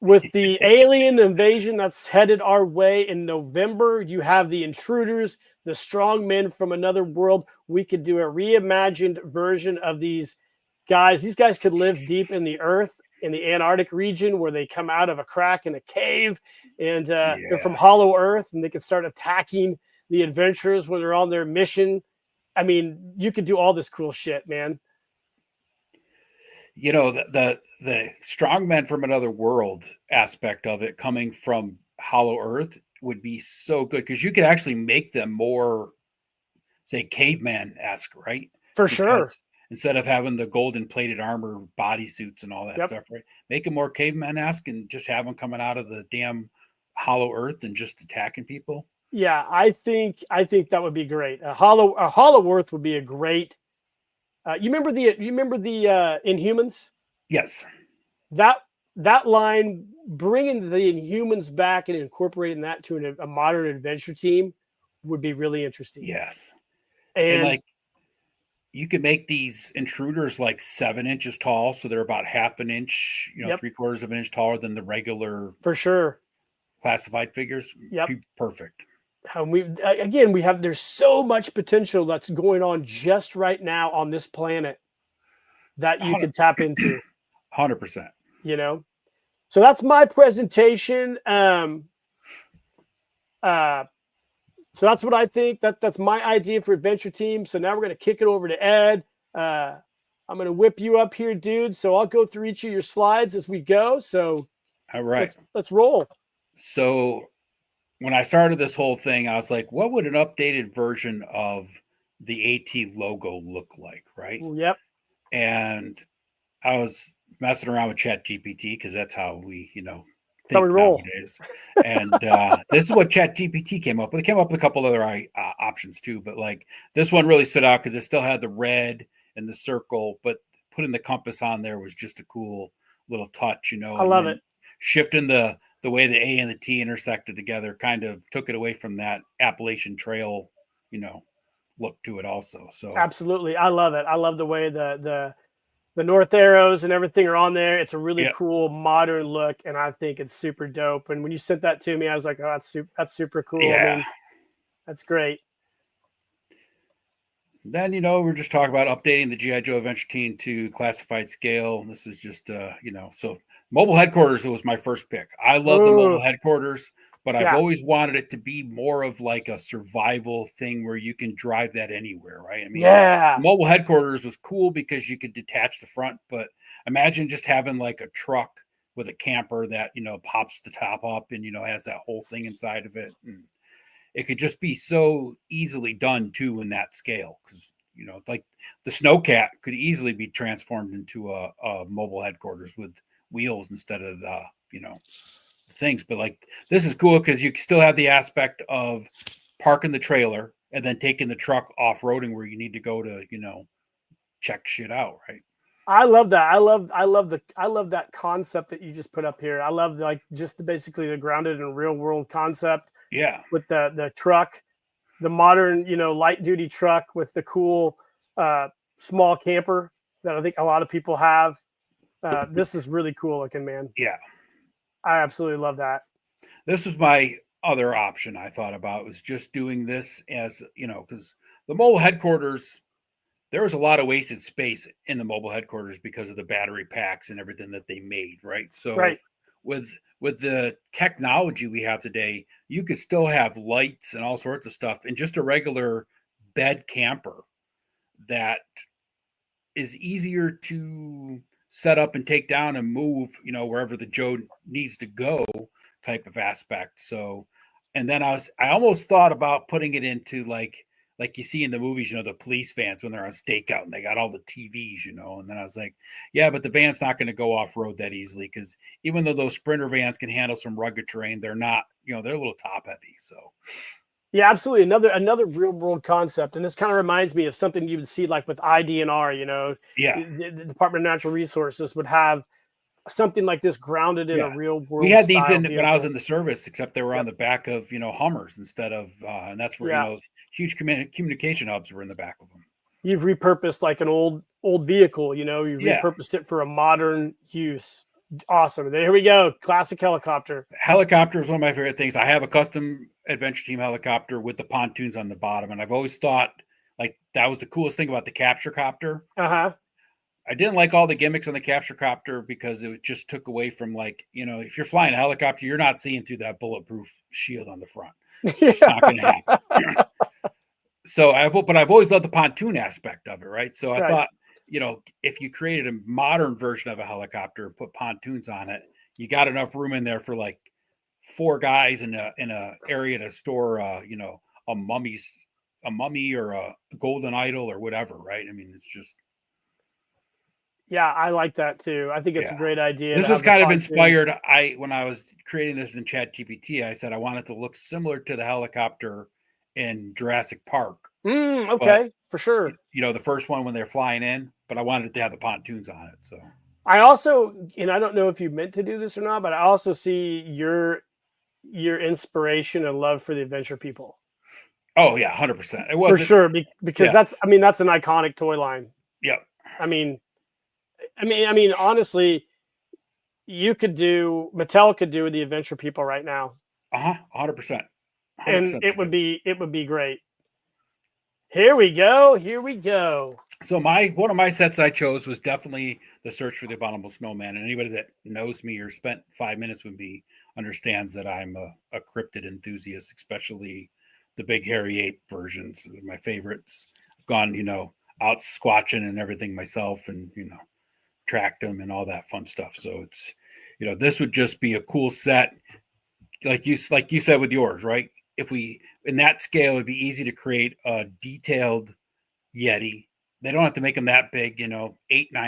with the alien invasion that's headed our way in November, you have the Intruders, the strong men from another world. We could do a reimagined version of these guys. These guys could live deep in the earth in the Antarctic region where they come out of a crack in a cave, and they're from Hollow Earth, and they can start attacking the adventurers when they're on their mission. I mean, you could do all this cool shit, man. The strong men from another world aspect of it coming from Hollow Earth would be so good because you could actually make them more, say, caveman-esque, right? For sure. Instead of having the golden plated armor bodysuits and all that stuff, right? Make them more caveman-esque and just have them coming out of the damn Hollow Earth and just attacking people. Yeah, I think that would be great. A Hollow Earth would be a great. You remember the Inhumans? Yes. That line, bringing the Inhumans back and incorporating that to a modern adventure team would be really interesting. Yes. And you can make these intruders like 7 inches tall, so they're about half an inch, Yep, 3/4 of an inch taller than the regular for sure. classified figures. Yep. Perfect. And we have there's so much potential that's going on just right now on this planet that you 100, could tap into, 100%. you know. So that's my presentation. Uh, so that's what I think. That's my idea for Adventure Team. So now we're gonna kick it over to Ed. I'm gonna whip you up here, dude. So I'll go through each of your slides as we go. So All right. let's roll. So when I started this whole thing, I was like, what would an updated version of the AT logo look like? Right. Yep. And I was messing around with Chat GPT because that's how we, That's how we think roll. nowadays. And this is what Chat GPT came up with. It came up with a couple other options too, but like this one really stood out because it still had the red and the circle, but putting the compass on there was just a cool little touch, I and love then it. shifting the way the A and the T intersected together kind of took it away from that Appalachian Trail, look to it also. So Absolutely. I love it. I love the way the North arrows and everything are on there. It's a really yeah, cool modern look, and I think it's super dope. And when you sent that to me, I was like, "Oh, that's super cool." I yeah. mean, that's great. Then we're just talking about updating the GI Joe Adventure Team to classified scale. This is just so mobile headquarters was my first pick. I love the Ooh, mobile headquarters, but I've yeah, always wanted it to be more of like a survival thing where you can drive that anywhere, right? I mean, yeah. mobile headquarters was cool because you could detach the front, but imagine just having like a truck with a camper that pops the top up and has that whole thing inside of it. And it could just be so easily done too in that scale because like the snowcat could easily be transformed into a mobile headquarters with wheels instead of the things. But like this is cool because you still have the aspect of parking the trailer and then taking the truck off-roading where you need to go to check shit out, right? I love that. I love that concept that you just put up here. I love like just basically the grounded in real world concept Yeah, with the truck, the modern, light duty truck with the cool small camper that I think a lot of people have. This is really cool looking, man. yeah. I absolutely love that. This was my other option I thought about, was just doing this as because the mobile headquarters, there was a lot of wasted space in the mobile headquarters because of the battery packs and everything that they made, right? So Right. with the technology we have today, you could still have lights and all sorts of stuff in just a regular bed camper that is easier to set up and take down and move, wherever the Joe needs to go type of aspect. So, and then I almost thought about putting it into like you see in the movies, the police vans when they're on stakeout and they got all the TVs, and then I was like, yeah, but the van's not going to go off road that easily because even though those Sprinter vans can handle some rugged terrain, they're not, they're a little top heavy. So, Yeah, absolutely. Another real world concept, and this kind of reminds me of something you would see like with IDNR. yeah, The Department of Natural Resources would have something like this grounded in a yeah. real We world had these style in when I was vehicle. in the service, except they were on Yep. the back of Hummers instead of, and that's where Yeah. huge communication hubs were in the back of them. You've repurposed like an old vehicle. You've Yeah, repurposed it for a modern use. Awesome. There we go. Classic helicopter. helicopter is one of my favorite things. I have a custom Adventure Team helicopter with the pontoons on the bottom, and I've always thought like that was the coolest thing about the capture copter. Uh huh. I didn't like all the gimmicks on the capture copter because it just took away from like, if you're flying a helicopter, you're not seeing through that bulletproof shield on the front. It's just not going to happen. So I've always loved the pontoon aspect of it, right? So I Right. thought, if you created a modern version of a helicopter and put pontoons on it, you got enough room in there for like 4 guys in a area to store, a mummy or a golden idol or whatever, right? I mean, it's just Yeah, I like that too. I think it's a yeah. great idea to This was have the kind of pontoons. inspired. When I was creating this in Chat GPT, I said I wanted to look similar to the helicopter in Jurassic Park, but Okay, for sure. the first one when they're flying in, but I wanted it to have the pontoons on it. So I also, and I don't know if you meant to do this or not, but I also see your inspiration and love for the adventure people. Oh yeah, 100%. It for wasn't. sure, because Yeah. that's, I mean, that's an iconic toy line. Yep. I mean, honestly, Mattel could do the Adventure People right now, 100%. and 100% they it would could. be it would be great. Here we go. Here we go. So one of my sets I chose was definitely the Search for the Abominable Snowman. And anybody that knows me or spent 5 minutes with me understands that I'm a cryptid enthusiast, especially the big hairy ape versions. They're my favorites. I've gone, out squatching and everything myself, and tracked them and all that fun stuff. So it's, this would just be a cool set, like you said with yours, right? If we in that scale, it'd be easy to create a detailed Yeti. They don't have to make them that big, 8-9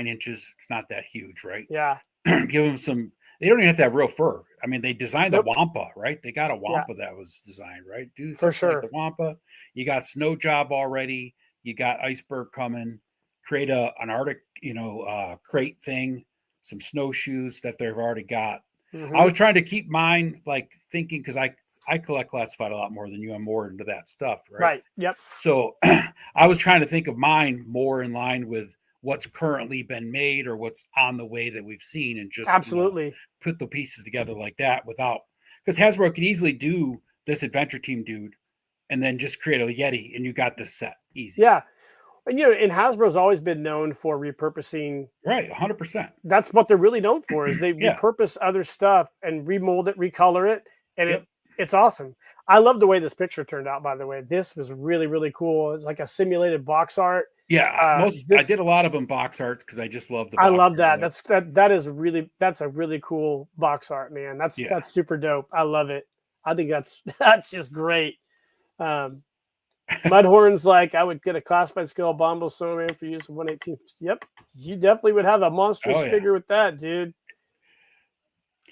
inches. It's not that huge, right? Yeah. Give them some. They don't even have to have real fur. I mean, they designed a Nope. Wampa, right? They got a Yeah. Wampa that was designed, right? Do For something like sure. the Wampa. You got Snow Job already. You got Iceberg coming. Create an Arctic, crate thing. Some snowshoes that they've already got. I was trying to keep mine like thinking, because I collect classified a lot more than you. I'm more into that stuff, right? Right. Yep. So I was trying to think of mine more in line with what's currently been made or what's on the way that we've seen, and just Absolutely. put the pieces together like that, without, because Hasbro could easily do this Adventure Team dude and then just create a Yeti and you got this set easy. Yeah. And and Hasbro's always been known for repurposing. Right, 100%. That's what they're really known for, is they Yeah. repurpose other stuff and remold it, recolor it, and Yep. it's awesome. I love the way this picture turned out, by the way. This was really, really cool. It's like a simulated box art. Yeah, I did a lot of them box arts because I just love the I box love art. that. That's a really cool box art, man. That's super dope. I love it. I think that's just great. Mudhorn's like, I would get a classified scale abominable snowman for use of 1/18. Yep, you definitely would have a monstrous figure with that, dude.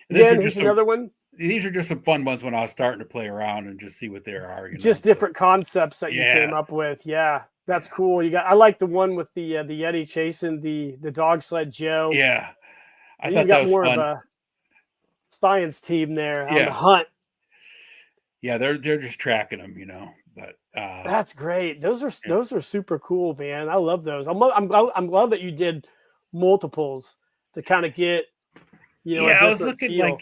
Again, here's another one. These are just some fun ones when I was starting to play around and just see what they are. Just different concepts that you came up with. Yeah, that's cool. I like the one with the Yeti chasing the dog sled Joe. Yeah, I thought that was more fun. Of a science team there on the hunt. Yeah, they're just tracking them, But that's great. Those are super cool, man. I love those. I'm glad that you did multiples to kind of get. I was looking feel.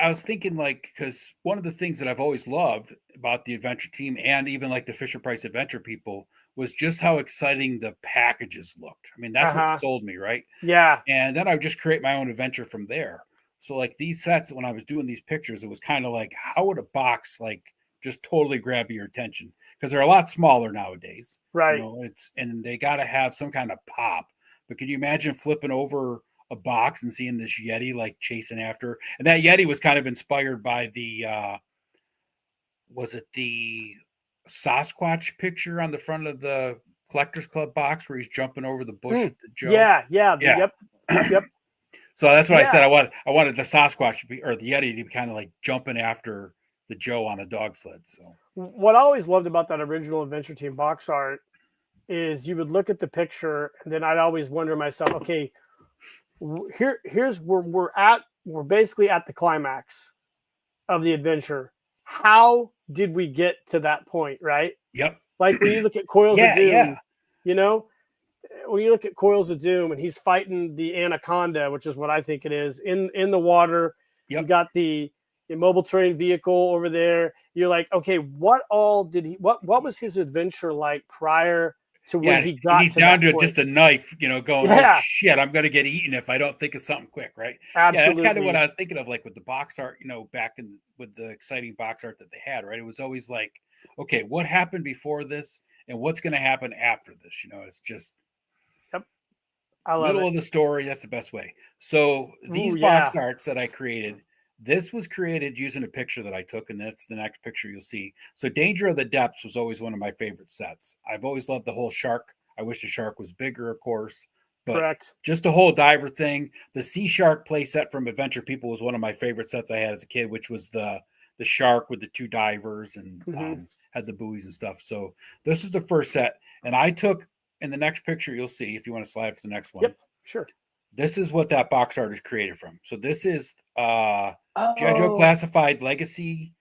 I was thinking because one of the things that I've always loved about the Adventure Team and even like the Fisher Price Adventure People was just how exciting the packages looked. I mean, that's what sold me, right? Yeah. And then I would just create my own adventure from there. So like these sets, when I was doing these pictures, it was kind of like, how would a box just totally grab your attention? Because they're a lot smaller nowadays, right? And they got to have some kind of pop. But can you imagine flipping over a box and seeing this Yeti chasing after? And that Yeti was kind of inspired by the was it the Sasquatch picture on the front of the Collectors Club box where he's jumping over the bush at the Joe? Yeah. Yep. So that's what I said. I wanted the Sasquatch or the Yeti to be kind of jumping after the Joe on a dog sled. So what I always loved about that original Adventure Team box art is you would look at the picture and then I'd always wonder myself, okay, here's where we're at. We're basically at the climax of the adventure. How did we get to that point, right? Yep. Like when you look at Coils of Doom, when you look at Coils of Doom and he's fighting the anaconda, which is what I think it is, in the water. Yep. You got the mobile terrain vehicle over there. You're like, okay, what was his adventure like prior to when he got he's to down that to point? Just a knife, going, oh shit, I'm gonna get eaten if I don't think of something quick, right? Absolutely. Yeah, that's kind of what I was thinking of, with the box art, back in with the exciting box art that they had, right? It was always like, okay, what happened before this and what's gonna happen after this? It's just I love middle of the story. That's the best way. So these box arts that I created, this was created using a picture that I took, and that's the next picture you'll see. So Danger of the Depths was always one of my favorite sets. I've always loved the whole shark. I wish the shark was bigger, of course, but correct. Just the whole diver thing. The Sea Shark play set from Adventure People was one of my favorite sets I had as a kid, which was the shark with the two divers and had the buoys and stuff. So this is the first set, and I took, in the next picture you'll see, if you want to slide up to the next one. Yep, sure. This is what that box art is created from. So this is G.I. Joe Classified Legacy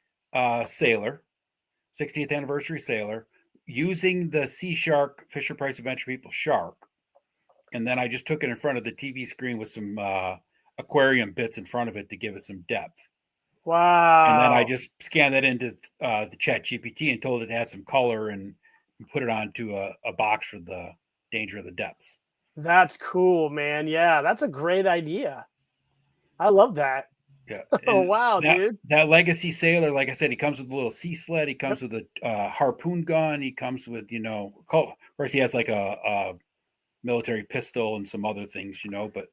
Sailor. 60th anniversary sailor, using the Sea Shark Fisher Price Adventure People shark. And then I just took it in front of the TV screen with some aquarium bits in front of it to give it some depth. And then I Wow. just scanned that into the Chat GPT and told it to add some color and put it onto a box for the danger of the depths. That's cool, man. Yeah, that's a great idea. I love that. Yeah, Oh, and wow, dude. that legacy sailor, like I said, he comes with a little sea sled. He Yep. comes with a harpoon gun. He comes with, of course, he has like a military pistol and some other things, but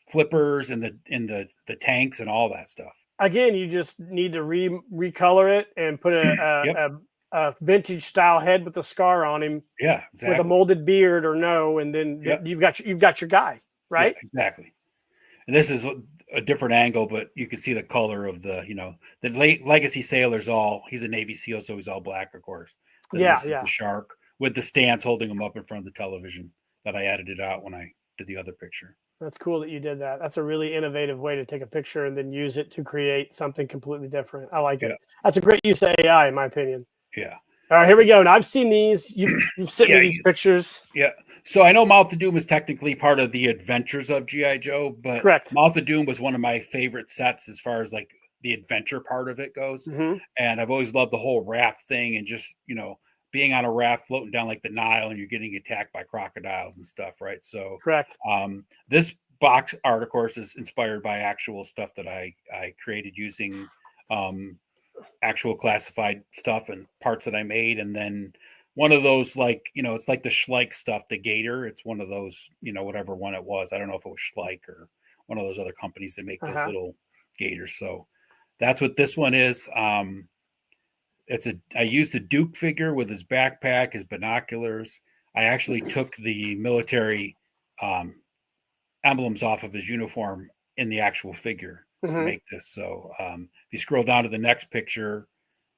flippers and the tanks and all that stuff. Again, you just need to recolor it and put Yep. a vintage style head with a scar on him Yeah, with a exactly. molded beard or no, and then Yep. you've got your guy, Yeah, right? exactly. And this is a different angle, but you can see the color of the late legacy sailor's he's a Navy SEAL, so he's all black, of course. Then Yeah, this is the yeah. shark with the stance holding him up in front of the television that I edited out when I did the other picture. That's cool that you did that. That's a really innovative way to take a picture and then use it to create something completely different. I like Yeah. it. That's a great use of AI, in my opinion. Yeah. All right, here we go. And I've seen these. You've sent me Yeah. these pictures. Yeah. So I know Mouth of Doom is technically part of the Adventures of G.I. Joe, but Correct. Mouth of Doom was one of my favorite sets as far as like the adventure part of it goes. Hmm. And I've always loved the whole raft thing and just, being on a raft floating down like the Nile and you're getting attacked by crocodiles and stuff, right? So Correct. this box art, of course, is inspired by actual stuff that I created using actual classified stuff and parts that I made. And then one of those, like, it's like the Schleich stuff, the Gator. It's one of those, whatever one it was. I don't know if it was Schleich or one of those other companies that make those Uh-huh. little gators. So that's what this one is. I used the Duke figure with his backpack, his binoculars. I actually took the military um, emblems off of his uniform in the actual figure to Hmm. make this. So if you scroll down to the next picture,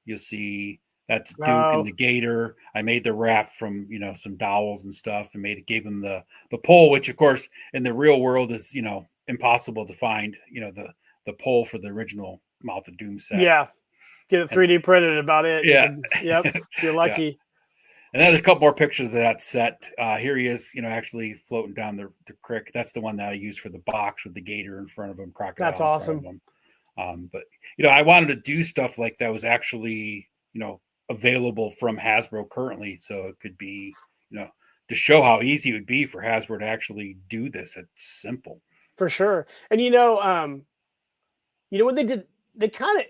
you'll see that's Duke and Oh, the Gator. I made the raft from some dowels and stuff, and gave him the pole, which of course in the real world is impossible to find. The pole for the original Mouth of Doom set. yeah. Get it And 3D printed. About it. You yeah, can. Yep. If you're yeah. lucky. And then there's a couple more pictures of that set. Here he is, actually floating down the creek. That's the one that I used for the box with the gator in front of him, That's crocodile in front of awesome. him. But I wanted to do stuff like that was actually available from Hasbro currently, so it could be to show how easy it would be for Hasbro to actually do this. It's simple. For sure. And what they did, they kind of,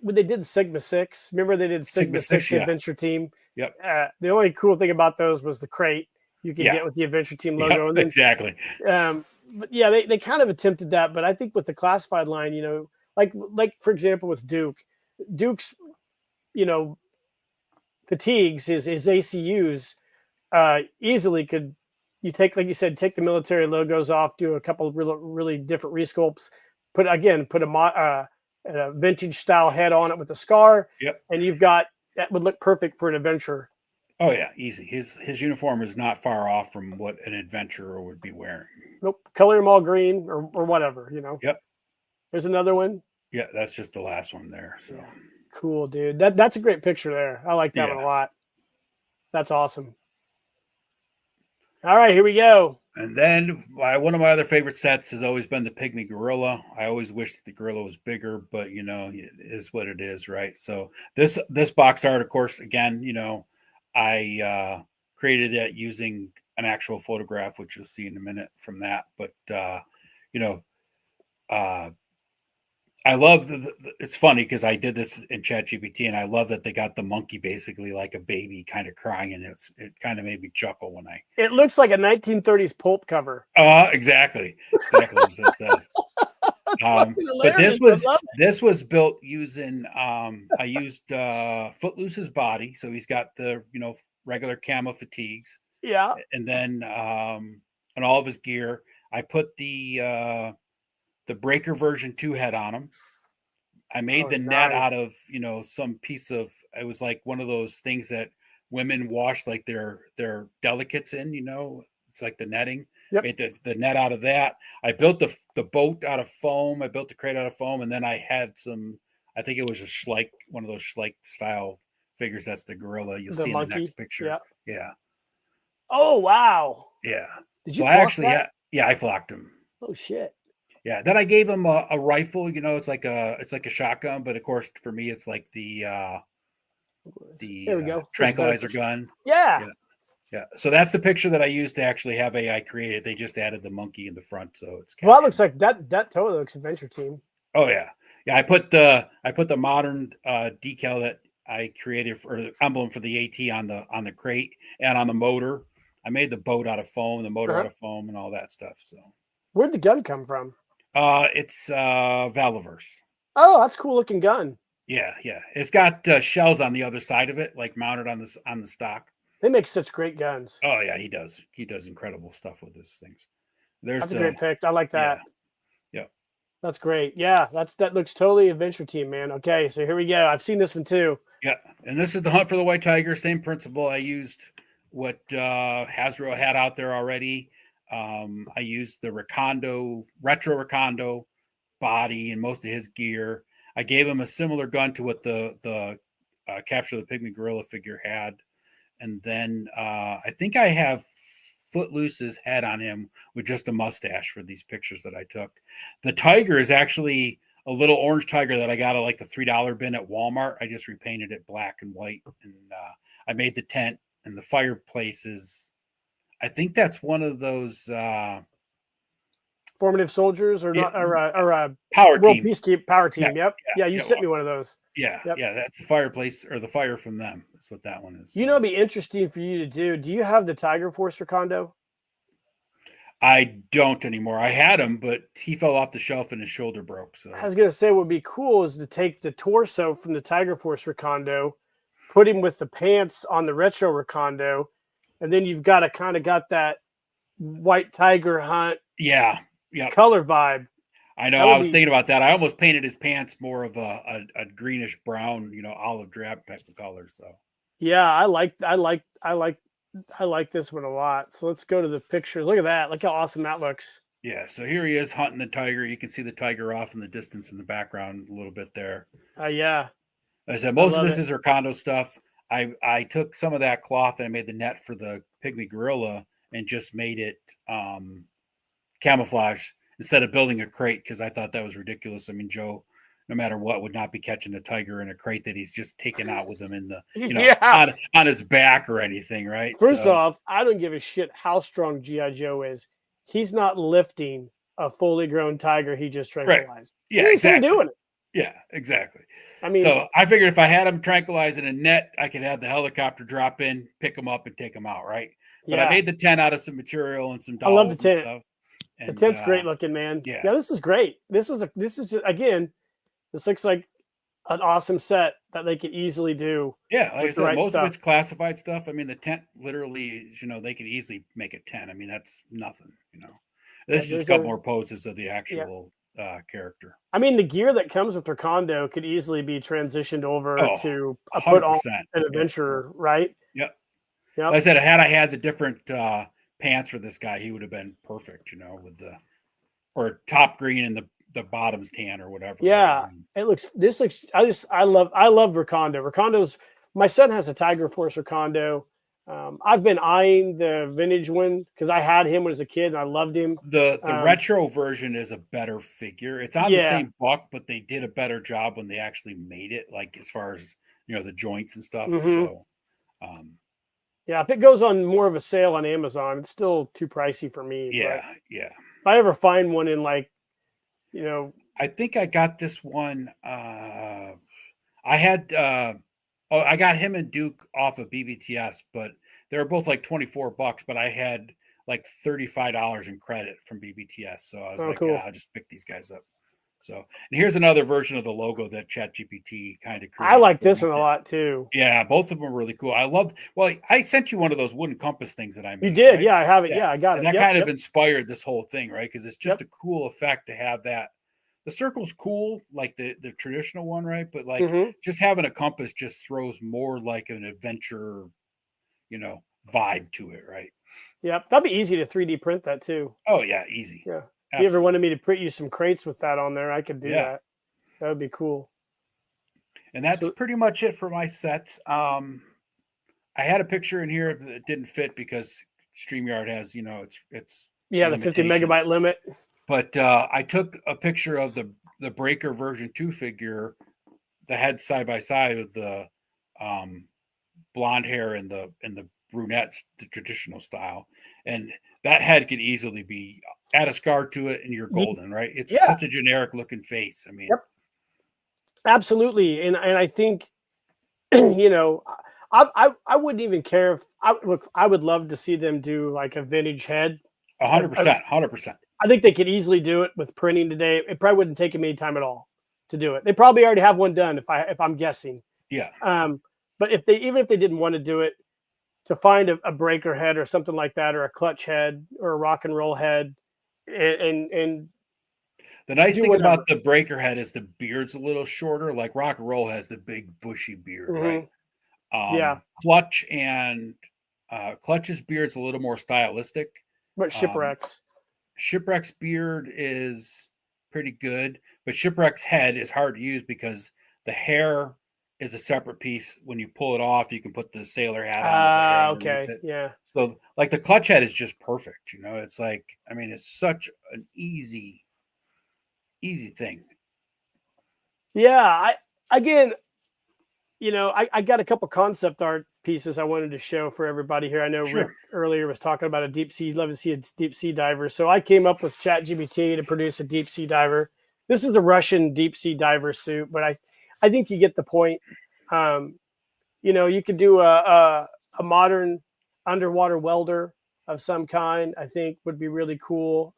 when they did Sigma 6, remember they did Sigma Sigma 6 Six, the yeah, Adventure Team. yep, The only cool thing about those was the crate you could yeah, get with the Adventure Team yep, logo. And then exactly. but yeah, they kind of attempted that, but I think with the classified line, like for example with Duke's, you know, fatigues, his ACUs, easily could, you take, like you said, take the military logos off, do a couple of really different resculpts, put a vintage style head on it with a scar, Yep. and you've got that would look perfect for an adventurer. Oh yeah, easy. His uniform is not far off from what an adventurer would be wearing. Nope, color them all green or whatever. Yep. There's another one. Yeah, that's just the last one there. So Yeah. Cool, dude. That's a great picture there. I like that one yeah. a lot. That's awesome. All right, here we go. And then one of my other favorite sets has always been the Pygmy Gorilla. I always wish the gorilla was bigger, but it is what it is, right? So this box art, of course, again, I created it using an actual photograph, which you'll see in a minute from that. But you know, uh, I love it's funny because I did this in ChatGPT, and I love that they got the monkey basically like a baby, kind of crying, and it kind of made me chuckle when I It looks like a 1930s pulp cover. exactly so it does. That's fucking But hilarious. I love it. this was built using I used Footloose's body, so he's got the regular camo fatigues, Yeah. and then and all of his gear. I put the Breaker version 2 head on him. I made Oh, the net nice. out of some piece of, it was like one of those things that women wash like their delicates in, it's like the netting. Yep. Made the net out of that. I built the boat out of foam. I built the crate out of foam, and then I had some, I think it was a Schleich, one of those Schleich style figures. That's the gorilla. You'll The see in the monkey. next picture. Yeah. Yeah. Oh wow. Yeah. Did So you I flock actually, that? yeah, I flocked him. Oh shit. Yeah. Then I gave him a rifle. You know, it's like a shotgun, but of course for me it's like There we go. There's a better tranquilizer picture. gun. Yeah. Yeah. Yeah. So that's the picture that I used to actually have AI created. They just added the monkey in the front, so it's Well, that captured. looks like that totally looks Adventure Team. Oh yeah. Yeah, I put the modern decal that I created for the emblem for the AT on the crate and on the motor. I made the boat out of foam, the motor out Uh-huh. of foam, and all that stuff. So Where'd the gun come from? it's Valiverse. Oh, that's a cool looking gun. Yeah, yeah. It's got shells on the other side of it, like mounted on the stock. They make such great guns. Oh yeah, he does. He does incredible stuff with these things. There's That's a the great pick. I like yeah, that. yeah. That's great. Yeah, that looks totally Adventure Team, man. Okay, so here we go. I've seen this one too. Yeah, and this is the Hunt for the White Tiger. Same principle. I used what Hasbro had out there already. I used the retro Recondo body and most of his gear. I gave him a similar gun to what the Capture the Pygmy Gorilla figure had, and then I think I have Footloose's head on him with just a mustache for these pictures that I took. The tiger is actually a little orange tiger that I got at like the $3 bin at Walmart. I just repainted it black and white, and I made the tent and the fireplace is. I think that's one of those Formative Soldiers or not or power World team. Peacekeep Power Yeah, Team. Yep. Yeah, you sent me one of those. Yeah, Yep. yeah, that's the fireplace or the fire from them. That's what that one is. You know, it'd be interesting for you to do. Do you have the Tiger Force Recondo? I don't anymore. I had him, but he fell off the shelf and his shoulder broke. So I was gonna say what would be cool is to take the torso from the Tiger Force Recondo, put him with the pants on the retro Recondo, and then you've got that white tiger hunt yeah, color vibe. I know. I was thinking about that. I almost painted his pants more of a greenish brown, olive drab type of color. So yeah, I like this one a lot. So let's go to the picture. Look at that. Look how awesome that looks. yeah, so here he is hunting the tiger. You can see the tiger off in the distance in the background a little bit there. Yeah. Like I said, most of this is Recondo stuff. I took some of that cloth and I made the net for the pygmy gorilla and just made it camouflage instead of building a crate because I thought that was ridiculous. I mean, Joe, no matter what, would not be catching a tiger in a crate that he's just taking out with him in the, on his back or anything, right? First off, I don't give a shit how strong G.I. Joe is. He's not lifting a fully grown tiger he just tranquilized. Right. Yeah, he's exactly. doing it. Yeah, exactly. I mean, so I figured if I had him tranquilized in a net, I could have the helicopter drop in, pick him up, and take him out, right? But I made the tent out of some material and some dolls. I love the tent. Stuff. And, the tent's great looking, man. Yeah, this is great. This is just, again, this looks like an awesome set that they could easily do. Yeah, like I said, most of it's classified stuff. I mean, the tent literally, they could easily make a tent. I mean, that's nothing, This is just a couple more poses of the actual character. I mean, the gear that comes with Recondo could easily be transitioned over to a 100%. put on an adventurer, right? Yep. Like I said, had I had the different pants for this guy, he would have been perfect, with or top green and the bottoms tan or whatever. Yeah, I love Recondo. Recondo's, my son has a Tiger Force Recondo. I've been eyeing the vintage one because I had him when I was a kid and I loved him. The retro version is a better figure. It's on the same buck, but they did a better job when they actually made it, like as far as the joints and stuff. So yeah, if it goes on more of a sale on Amazon, it's still too pricey for me. Yeah. If I ever find one in I think I got this one. I had I got him and Duke off of BBTS, but they were both like $24, but I had like $35 in credit from BBTS. So I was cool. Yeah, I'll just pick these guys up. So, and here's another version of the logo that ChatGPT kind of created. I like this one a lot too. Yeah, both of them are really cool. I sent you one of those wooden compass things that I made. You did, right? yeah, I have it. Yeah, I got it. And that kind of inspired this whole thing, right? Because it's just a cool effect to have that. The circle's cool, like the traditional one, right? But like just having a compass just throws more like an adventure, vibe to it, right? Yeah, that'd be easy to 3D print that too. Oh yeah, easy. Yeah. If you ever wanted me to print you some crates with that on there, I could do that. That would be cool. And that's So pretty much it for my set. I had a picture in here that didn't fit because StreamYard has, it's yeah, the 50 megabyte limitations. limit. But I took a picture of the Breaker version 2 figure, the head side by side with the blonde hair and the brunettes, the traditional style, and that head could easily be add a scar to it, and you're golden, right? It's Yeah. such a generic looking face. I mean, Yep. Absolutely. And I think, you know, I wouldn't even care if I would love to see them do like a vintage head. I, I 100%, 100%. I think they could easily do it with printing today. It probably wouldn't take them any time at all to do it. They probably already have one done if I'm guessing. Yeah. But even if they didn't want to do it, to find a breaker head or something like that, or a clutch head or a rock and roll head, and The nice do thing whatever. about the Breaker head is the beard's a little shorter. Like Rock and Roll has the big bushy beard, right? Yeah, Clutch and Clutch's beard's a little more stylistic. but Um, shipwrecks. Shipwreck's beard is pretty good, but Shipwreck's head is hard to use because the hair is a separate piece. When you pull it off, you can put the sailor hat on with the hair underneath Okay, it. yeah, So, like the clutch head is just perfect. It's like, I mean, it's such an easy thing. yeah. Again, I got a couple concept art pieces I wanted to show for everybody here. I know Rick Sure. earlier was talking about a deep sea. Love to see a deep sea diver. So I came up with ChatGPT to produce a deep sea diver. This is a Russian deep sea diver suit, but I think you get the point. Um, you could do a modern underwater welder of some kind. I think would be really cool.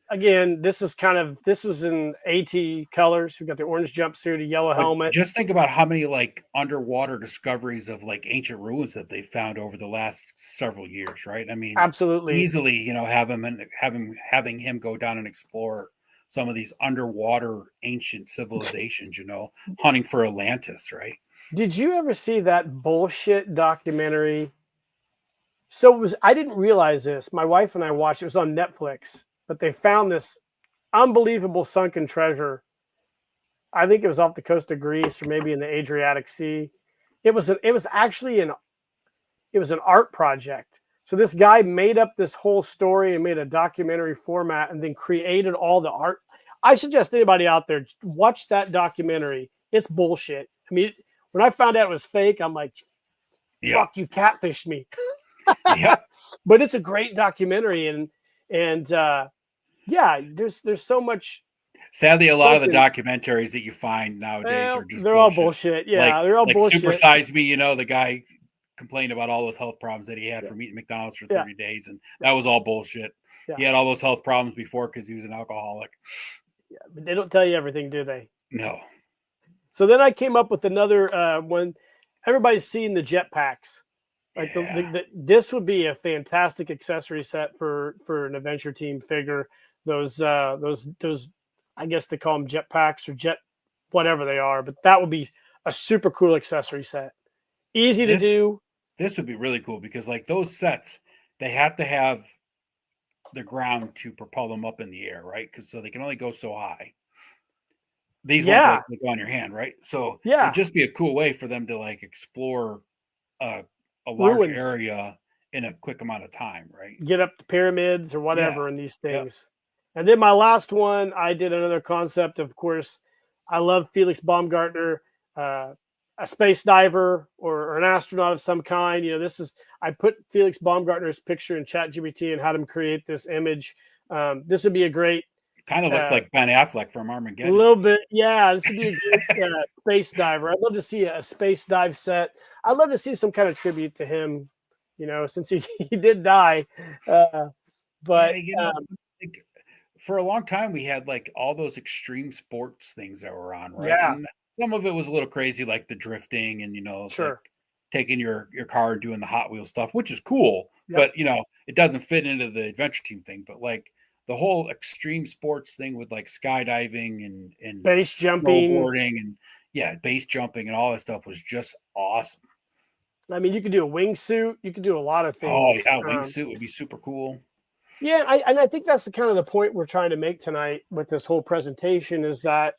Again, this was in AT colors. We got the orange jumpsuit, a yellow But helmet. just think about how many like underwater discoveries of like ancient ruins that they found over the last several years, right? I mean, Absolutely. easily, having him go down and explore some of these underwater ancient civilizations, hunting for Atlantis, right? Did you ever see that bullshit documentary? So I didn't realize this. My wife and I watched it was on Netflix, but they found this unbelievable sunken treasure. I think it was off the coast of Greece or maybe in the Adriatic Sea. It was an art project. So this guy made up this whole story and made a documentary format and then created all the art. I suggest anybody out there watch that documentary. It's bullshit. I mean, when I found out it was fake, I'm like, Yeah. fuck, you catfished me. Yeah. But it's a great documentary, and yeah, there's so much. Sadly, a lot of the documentaries that you find nowadays are just They're all bullshit. bullshit. Yeah, they're all bullshit. Super Size Me, the guy complained about all those health problems that he had from eating McDonald's for 30 days, and that was all bullshit. He had all those health problems before because he was an alcoholic. Yeah, but they don't tell you everything, do they? No. So then I came up with another one. Everybody's seen the jetpacks. Like this would be a fantastic accessory set for an adventure team figure. Those I guess they call them jetpacks or jet whatever they are, but that would be a super cool accessory set. Easy to do. This would be really cool because like those sets, they have to have the ground to propel them up in the air, right? Because so they can only go so high. These ones like go on your hand, right? So it'd just be a cool way for them to like explore a large area in a quick amount of time, right? Get up the pyramids or whatever in these things. Yep. And then my last one, I did another concept. Of course, I love Felix Baumgartner, a space diver or an astronaut of some kind. I put Felix Baumgartner's picture in ChatGPT and had him create this image. This would be a great. Kind of looks like Ben Affleck from Armageddon. A little bit, yeah. This would be a great space diver. I'd love to see a space dive set. I'd love to see some kind of tribute to him, since he did die. But for a long time, we had like all those extreme sports things that were on, right? Yeah. And some of it was a little crazy, like the drifting and sure, like taking your car and doing the Hot Wheels stuff, which is cool. Yep. But it doesn't fit into the adventure team thing. But like the whole extreme sports thing with like skydiving and base jumping, snowboarding, and base jumping and all that stuff was just awesome. I mean, you could do a wingsuit. You could do a lot of things. Oh yeah, wingsuit would be super cool. Yeah, I think that's the point we're trying to make tonight with this whole presentation is that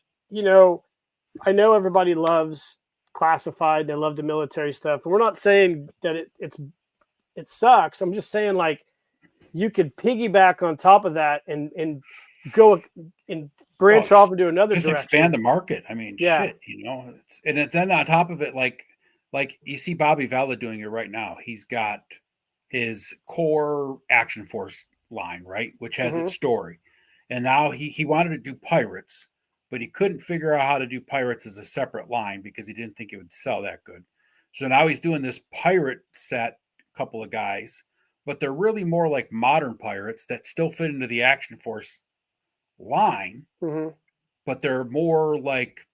I know everybody loves classified. They love the military stuff. But we're not saying that it sucks. I'm just saying like you could piggyback on top of that and go and branch off into another just direction. expand the market. I mean, Yeah. shit, you know. And then on top of it, like you see Bobby Vella doing it right now. He's got his core Action Force line, right, which has its story, and now he wanted to do pirates, but he couldn't figure out how to do pirates as a separate line because he didn't think it would sell that good. So now he's doing this pirate set, couple of guys, but they're really more like modern pirates that still fit into the Action Force line, but they're more like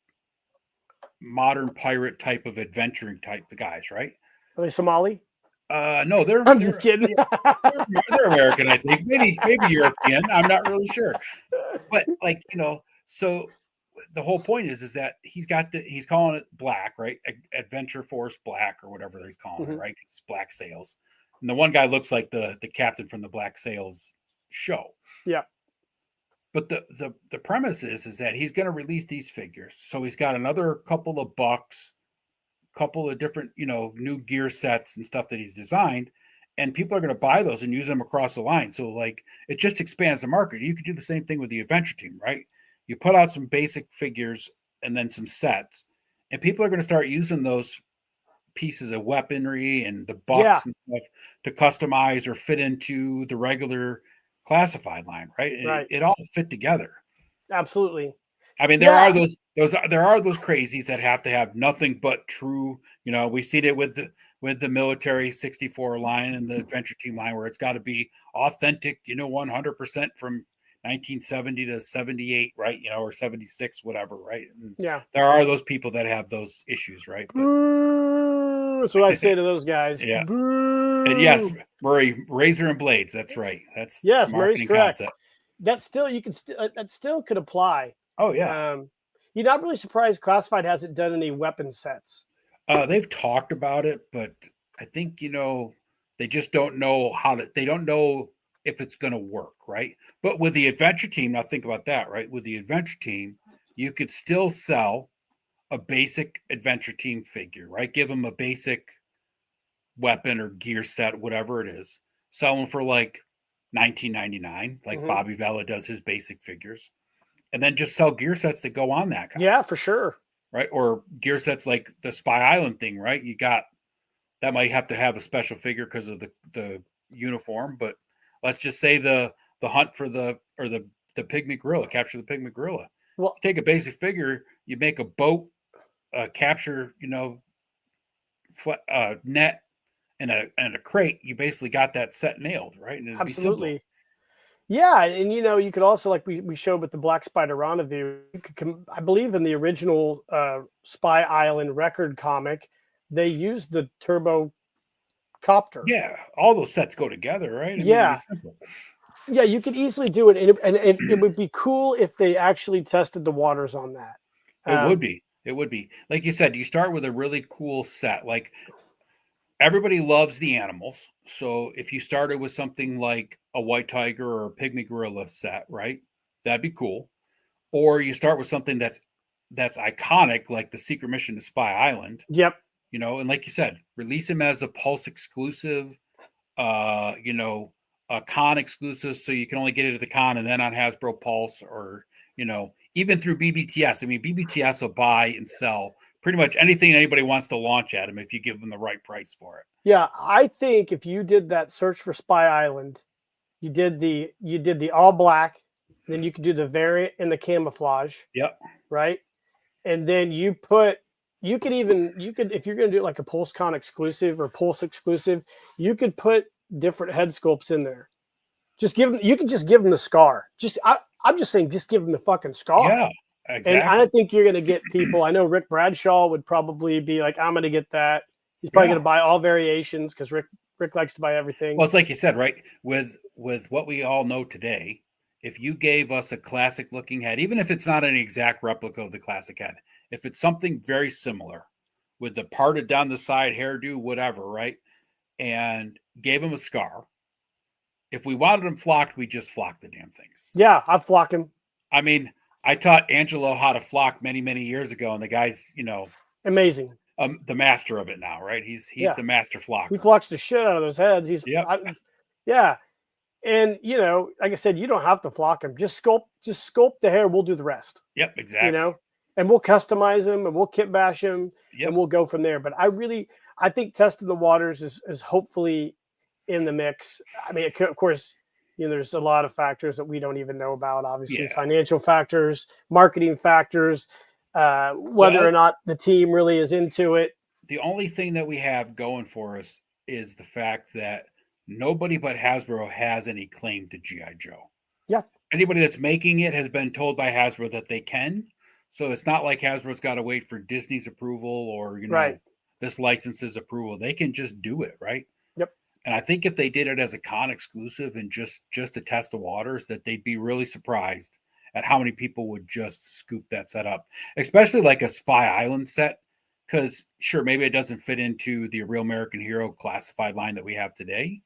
modern pirate type of adventuring type of guys, right? Are they Somali? No, I'm just kidding. they're American, I think. Maybe European. I'm not really sure. But like, you know, so the whole point is that he's calling it Black, right? Adventure Force Black or whatever he's calling it, right? It's Black Sails. And the one guy looks like the captain from the Black Sails show. Yeah. But the premise is that he's going to release these figures. So he's got another couple of bucks, couple of different, you know, new gear sets and stuff that he's designed, and people are going to buy those and use them across the line. So like it just expands the market. You could do the same thing with the adventure team, right? You put out some basic figures and then some sets, and people are going to start using those pieces of weaponry and the bucks and stuff to customize or fit into the regular classified line, right? And it all fit together. Absolutely. I mean, there are those crazies that have to have nothing but true. You know, we've seen it with the military 64 line and the adventure team line, where it's got to be authentic. You know, 100% from 1970 to 78, right? You know, or 76, whatever, right? And there are those people that have those issues, right? But, that's what I say to those guys. Yeah. Boo. And yes, Murray, razor and blades. That's right. That's Murray's correct. Concept. That still could apply. Oh yeah. You're not really surprised Classified hasn't done any weapon sets. They've talked about it, but I think, you know, they just don't know they don't know if it's going to work, right? But with the adventure team, now think about that, right? With the adventure team, you could still sell a basic adventure team figure, right? Give them a basic weapon or gear set, whatever it is. Sell them for like $19.99, like Bobby Vella does his basic figures. And then just sell gear sets that go on that guy. Yeah, for sure. Right? Or gear sets like the Spy Island thing, right? You got that might have to have a special figure because of the uniform, but let's just say the hunt for the pygmy gorilla, capture the pygmy gorilla. Well, you take a basic figure, you make a boat, capture, you know, net and a crate. You basically got that set nailed, right? And absolutely. Yeah, and you know, you could also, like we showed with the Black Spider Rendezvous, I believe in the original Spy Island record comic, they used the turbo copter. Yeah, all those sets go together, right? Yeah. Yeah, you could easily do it, and it would be cool if they actually tested the waters on that. It would be. It would be. Like you said, you start with a really cool set. Like everybody loves the animals. So if you started with something like a white tiger or a pygmy gorilla set, right? That'd be cool. Or you start with something that's iconic, like the Secret Mission to Spy Island. Yep. You know, and like you said, release him as a Pulse exclusive, you know, a con exclusive, so you can only get it at the con and then on Hasbro Pulse, or, you know, even through BBTS. I mean, BBTS will buy and sell pretty much anything anybody wants to launch at them if you give them the right price for it. Yeah, I think if you did that search for Spy Island, you did the all black, then you could do the variant and the camouflage. Yep. Right. And then you could if you're going to do it like a PulseCon exclusive or Pulse exclusive, you could put different head sculpts in there. You could just give them the scar. I'm just saying, just give them the fucking scar. Yeah, exactly. And I think you're going to get people. I know Rick Bradshaw would probably be like, I'm going to get that. He's probably going to buy all variations because Rick likes to buy everything. Well, it's like you said, right? With what we all know today, if you gave us a classic looking head, even if it's not an exact replica of the classic head, if it's something very similar with the parted down the side hairdo, whatever, right? And gave him a scar. If we wanted him flocked, we just flocked the damn things. Yeah, I'd flock him. I mean, I taught Angelo how to flock many, many years ago, and the guy's, Amazing. the master of it now, right? He's Yeah. the master He flocker. flocks the shit out of those heads. Yep. Yeah. And like I said, you don't have to flock them. Just sculpt the hair. We'll do the rest. Yep. Exactly. And we'll customize them and we'll kit bash them and Yep. we'll go from there. But I think testing the waters is hopefully in the mix. I mean, of course, there's a lot of factors that we don't even know about. Obviously, Yeah. financial factors, marketing factors, whether or not the team really is into it. The only thing that we have going for us is the fact that nobody but Hasbro has any claim to GI Joe. Yeah. Anybody that's making it has been told by Hasbro that they can. So it's not like Hasbro's got to wait for Disney's approval or, Right. this license's approval. They can just do it, right? Yep. And I think if they did it as a con exclusive and just to test the waters, that they'd be really surprised at how many people would just scoop that set up, especially like a Spy Island set. Because sure, maybe it doesn't fit into the Real American Hero classified line that we have today,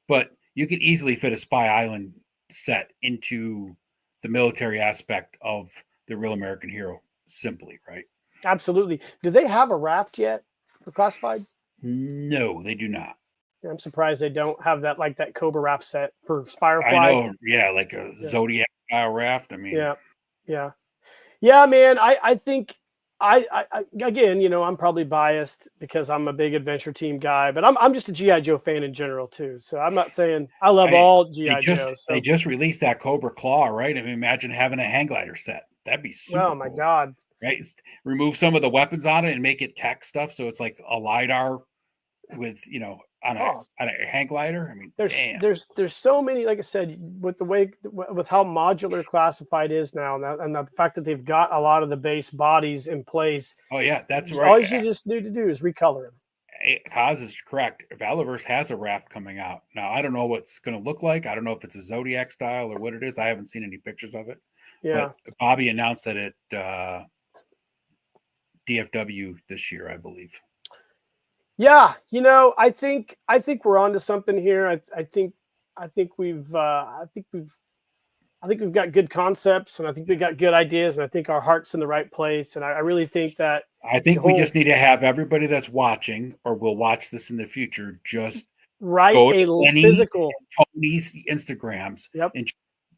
but you could easily fit a Spy Island set into the military aspect of the Real American Hero simply, right? Absolutely. Do they have a raft yet for classified? No, they do not. I'm surprised they don't have that, like that Cobra raft set for Firefly. I know, yeah, like a Zodiac style raft. I mean, yeah, man. I think I again, I'm probably biased because I'm a big Adventure Team guy, but I'm just a GI Joe fan in general too. So I'm not saying I love all GI Joes. They just released that Cobra Claw, right? I mean, imagine having a hang glider set. That'd be super. Oh my God! Right? Remove some of the weapons on it and make it tech stuff, so it's like a lidar with on a hang glider. I mean, there's so many, like I said, with how modular classified is now, and the fact that they've got a lot of the base bodies in place. Oh yeah, that's right. All you just need to do is recolor them. Kaz is correct. Valaverse has a raft coming out now. I don't know what's going to look like. I don't know if it's a Zodiac style or what it is. I haven't seen any pictures of it. Yeah, but Bobby announced that at DFW this year, I believe. Yeah, I think we're onto something here. I think we've got good concepts, and I think we got good ideas, and I think our heart's in the right place. And I really think that we just need to have everybody that's watching or will watch this in the future just write a physical Tony's Instagrams yep. and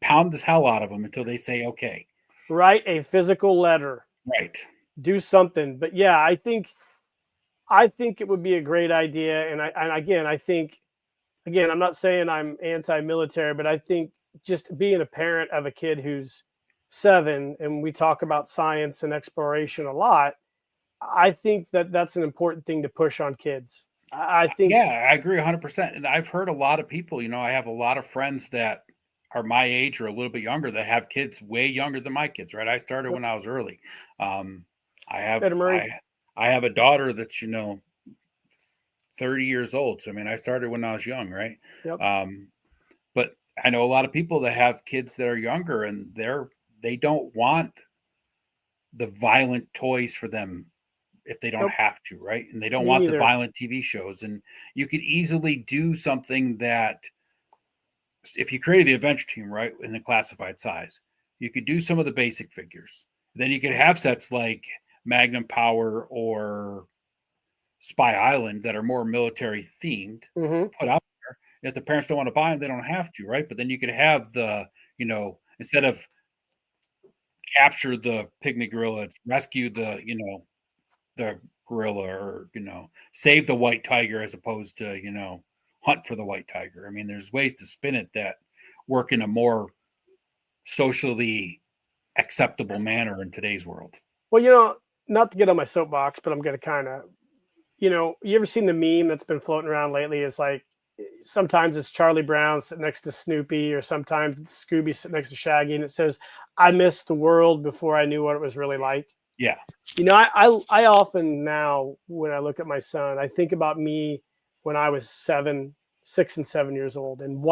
pound the hell out of them until they say okay. Write a physical letter. Right. Do something. But yeah, I think it would be a great idea. And I think I'm not saying I'm anti-military, but I think just being a parent of a kid who's 7, and we talk about science and exploration a lot, I think that's an important thing to push on kids. I think. Yeah, I agree 100%. And I've heard a lot of people, I have a lot of friends that are my age or a little bit younger that have kids way younger than my kids, right? I started when I was early. I have a daughter that's, 30 years old. So, I mean, I started when I was young, right? Yep. But I know a lot of people that have kids that are younger and they don't want the violent toys for them if they don't have to, right? And they don't want the violent TV shows. And you could easily do something that if you created the Adventure Team, right, in the classified size, you could do some of the basic figures. Then you could have sets like Magnum Power or Spy Island that are more military themed put out there. If the parents don't want to buy them, they don't have to, right? But then you could have the, instead of capture the pygmy gorilla, rescue the, the gorilla, or, save the white tiger as opposed to, hunt for the white tiger. I mean, there's ways to spin it that work in a more socially acceptable manner in today's world. Well, not to get on my soapbox, but I'm going to kind of, you ever seen the meme that's been floating around lately? It's like, sometimes it's Charlie Brown sitting next to Snoopy, or sometimes it's Scooby sitting next to Shaggy, and it says, "I missed the world before I knew what it was really like." Yeah. I often now, when I look at my son, I think about me when I was 6 and 7 years old, and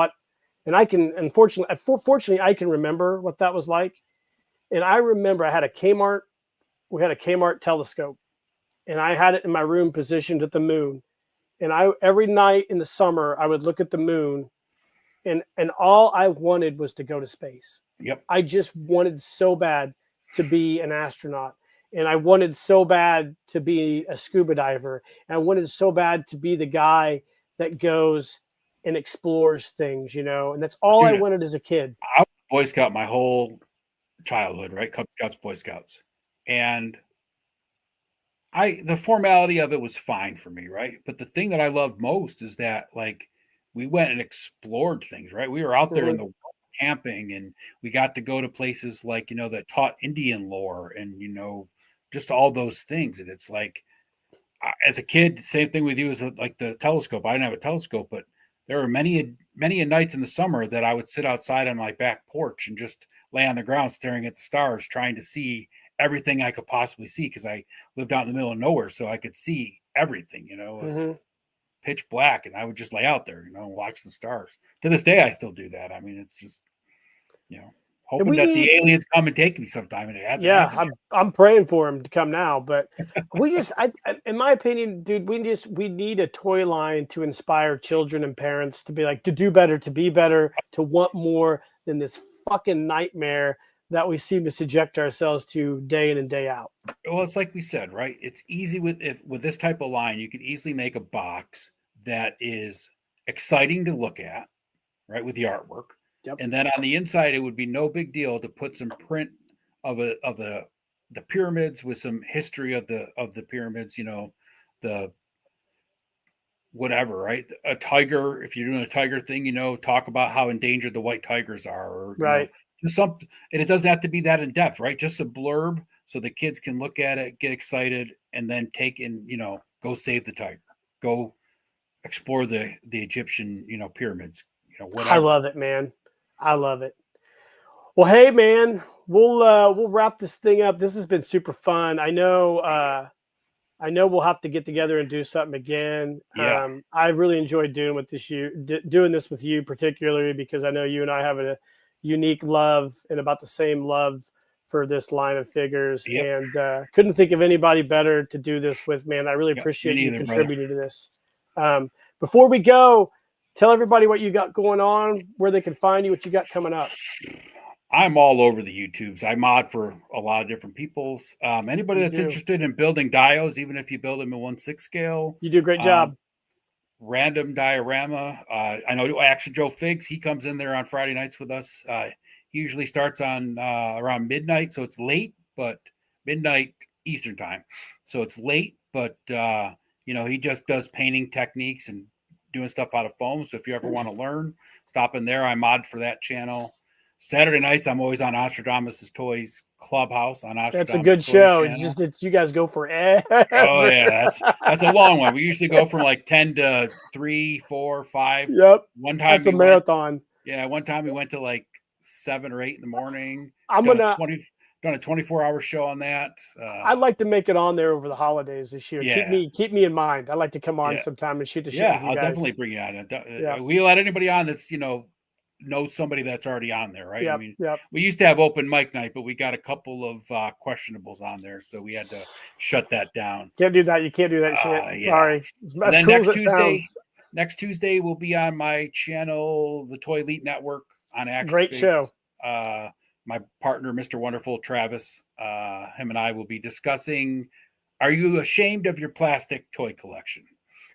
I can, fortunately, I can remember what that was like. And I remember we had a Kmart telescope, and I had it in my room positioned at the moon. And every night in the summer, I would look at the moon, and all I wanted was to go to space. Yep. I just wanted so bad to be an astronaut. And I wanted so bad to be a scuba diver. And I wanted so bad to be the guy that goes and explores things, you know, and that's all I Dude, wanted as a kid. I was a Boy Scout my whole childhood, right? Cub Scouts, Boy Scouts. And the formality of it was fine for me, right? But the thing that I loved most is that like we went and explored things, right? We were out there in Mhm. the camping and we got to go to places like, that taught Indian lore and, just all those things. And it's like, as a kid, same thing with you as like the telescope. I didn't have a telescope, but there were many nights in the summer that I would sit outside on my back porch and just lay on the ground staring at the stars, trying to see everything I could possibly see because I lived out in the middle of nowhere, so I could see everything. It was Mhm. pitch black, and I would just lay out there, and watch the stars. To this day, I still do that. I mean, it's just And hoping we that the need, aliens come and take me sometime, and it hasn't yeah, happened yet. I'm praying for him to come now, but we just, in my opinion, dude, we need a toy line to inspire children and parents to be like, to do better, to be better, to want more than this fucking nightmare that we seem to subject ourselves to day in and day out. Well, it's like we said, right? It's easy with this type of line. You can easily make a box that is exciting to look at, right, with the artwork, Yep. and then on the inside, it would be no big deal to put some print of the pyramids with some history of the pyramids. The whatever, right? A tiger. If you're doing a tiger thing, talk about how endangered the white tigers are, or Right. just something. And it doesn't have to be that in depth, right? Just a blurb so the kids can look at it, get excited, and then take in, go save the tiger, go explore the Egyptian, pyramids, I whatever. love it, man. I love it. Well, hey, man, we'll wrap this thing up. This has been super fun. I know we'll have to get together and do something again. Yeah. I really enjoyed doing this with you, particularly because I know you and I have a unique love and about the same love for this line of figures. Yep. And couldn't think of anybody better to do this with, man. I really Yep. Me appreciate you neither, brother. contributing to this. Before we go, tell everybody what you got going on, where they can find you, what you got coming up. I'm all over the YouTubes. I mod for a lot of different peoples. Anybody You that's do. interested in building diodes, even if you build them in 1/6 scale, You do a great um, job. random diorama. I know Akxion Figs. He comes in there on Friday nights with us. He usually starts on around midnight, so it's late, but midnight Eastern time. So it's late, but he just does painting techniques and doing stuff out of foam. So if you ever want to learn, stop in there. I mod for that channel. Saturday nights, I'm always on Nostradamus' Toys Clubhouse on That's a Nostradamus good Toys show. channel. It's you guys go Oh forever. yeah, that's a long one. We usually go from like 10 to 3, 4, 5. Yep. One time That's a we went, marathon. yeah, one time we went to like 7 or 8 in the morning. I'm Done a gonna 20, done a 24-hour show on that. I'd like to make it on there over the holidays this year. Yeah, Keep me in mind. I'd like to come on yeah, sometime and shoot the shit yeah. with you I'll guys. definitely bring you on. Yeah. We let anybody on that's knows somebody that's already on there, right? I Yep. mean, Yep. we used to have open mic night, but we got a couple of questionables on there, so we had to shut that down. Can't do that. You can't do that shit. Yeah. Sorry. And As then cool as it sounds. next Tuesday will be on my channel, the Toy Elite Network on Akxion Great show. Figs. My partner, Mr. Wonderful Travis, him and I will be discussing, are you ashamed of your plastic toy collection?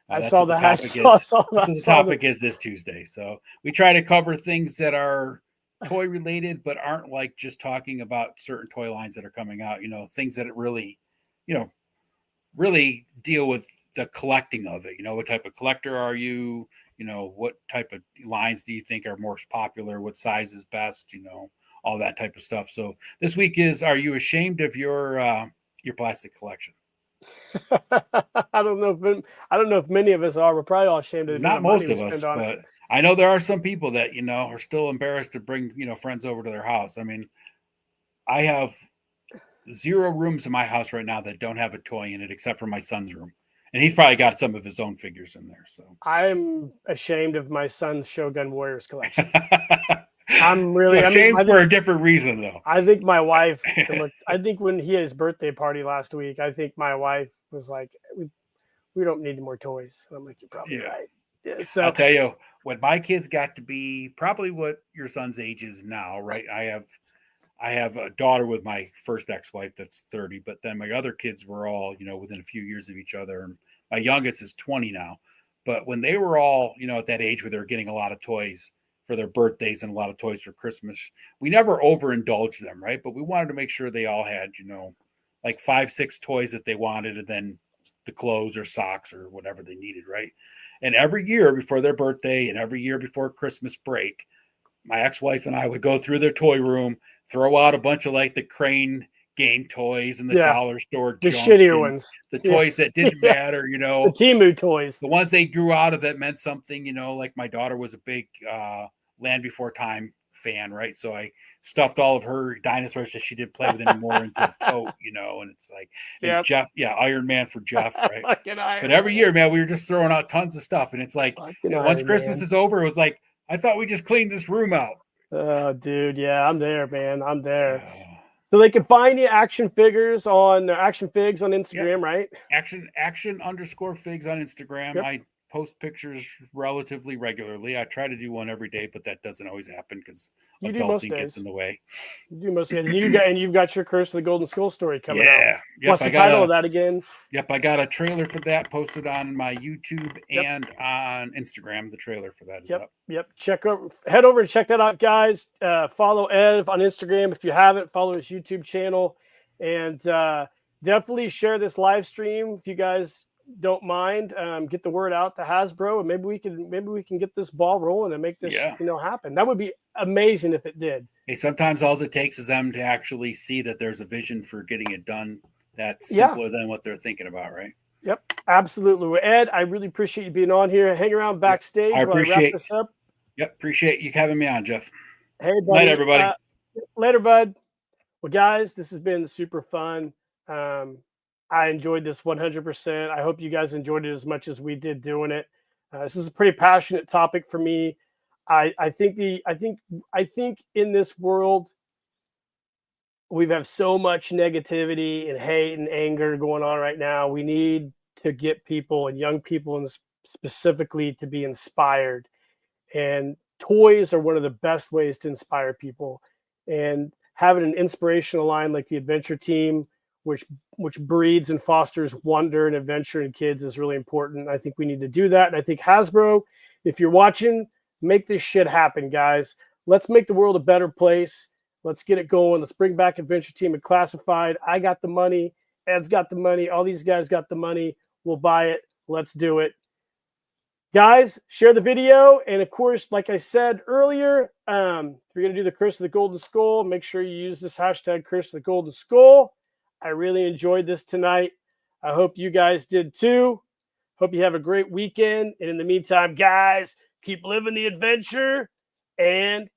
I That's saw what the that. topic is. That's That's what what the topic is this Tuesday. So we try to cover things that are toy related, but aren't like just talking about certain toy lines that are coming out, things that really, you know, really deal with the collecting of it. What type of collector are you? What type of lines do you think are most popular? What size is best? All that type of stuff. So this week is, are you ashamed of your plastic collection? I don't know if many of us are. We're probably all ashamed of the amount Not of money most we of spend us, on it. but I know there are some people that, are still embarrassed to bring, friends over to their house. I mean, I have 0 rooms in my house right now that don't have a toy in it except for my son's room. And he's probably got some of his own figures in there. So I'm ashamed of my son's Shogun Warriors collection. I'm really, ashamed for a different reason, though. I think my wife looked, I think when he had his birthday party last week, I think my wife was like, we don't need more toys. And I'm like, you're probably right. Yeah, so I'll tell you, when my kids got to be probably what your son's age is now, right? I have a daughter with my first ex-wife that's 30, but then my other kids were all, within a few years of each other. And my youngest is 20 now. But when they were all, at that age where they were getting a lot of toys for their birthdays and a lot of toys for Christmas, we never overindulged them, right? But we wanted to make sure they all had, like 5, 6 toys that they wanted, and then the clothes or socks or whatever they needed, right? And every year before their birthday and every year before Christmas break, my ex-wife and I would go through their toy room, throw out a bunch of like the Crane game toys and the Yeah. dollar store The junk shittier and ones. the toys that didn't Yeah. matter, The Temu toys. the ones they grew out of that meant something, like my daughter was a big Land Before Time fan, right? So I stuffed all of her dinosaurs that she didn't play with anymore into a tote, and it's like, and Yep. Jeff, Iron Man for Jeff, right? Fucking Iron But every Man. year, man, we were just throwing out tons of stuff, and it's like, Fucking once Iron Christmas Man. is over, it was like, I thought we just cleaned this room out. Oh, dude, yeah, I'm there, man. I'm there. So they can find you Action Figures on Action Figs on Instagram, right? Action_figs on Instagram. Yep. I post pictures relatively regularly. I try to do one every day, but that doesn't always happen because You do most adulting days. gets in the way. You do most days. And you've got your Curse of the Golden Skull story coming out. Yeah. Yep, What's the title of that again? Yep, I got a trailer for that posted on my YouTube and on Instagram. The trailer for that is up. Yep. Head over and check that out, guys. Follow Ed on Instagram if you haven't. Follow his YouTube channel, and definitely share this live stream if you guys don't mind. Get the word out to Hasbro, and maybe we can get this ball rolling and make this happen. That would be amazing if it did. Hey, sometimes all it takes is them to actually see that there's a vision for getting it done that's simpler than what they're thinking about, right? Yep, absolutely. Well, Ed, I really appreciate you being on here. Hang around backstage while I wrap this up. Yep, appreciate you having me on, Jeff. Hey, buddy. Night, everybody. Later, bud. Well, guys, this has been super fun. I enjoyed this 100%. I hope you guys enjoyed it as much as we did doing it. This is a pretty passionate topic for me. I think in this world, we have so much negativity and hate and anger going on right now. We need to get people and young people specifically to be inspired. And toys are one of the best ways to inspire people. And having an inspirational line like the Adventure Team, which breeds and fosters wonder and adventure in kids, is really important. I think we need to do that. And I think Hasbro, if you're watching, make this shit happen, guys. Let's make the world a better place. Let's get it going. Let's bring back Adventure Team and Classified. I got the money. Ed's got the money. All these guys got the money. We'll buy it. Let's do it. Guys, share the video. And of course, like I said earlier, if you're going to do the Curse of the Golden Skull, make sure you use this hashtag Curse of the Golden Skull. I really enjoyed this tonight. I hope you guys did too. Hope you have a great weekend. And in the meantime, guys, keep living the adventure and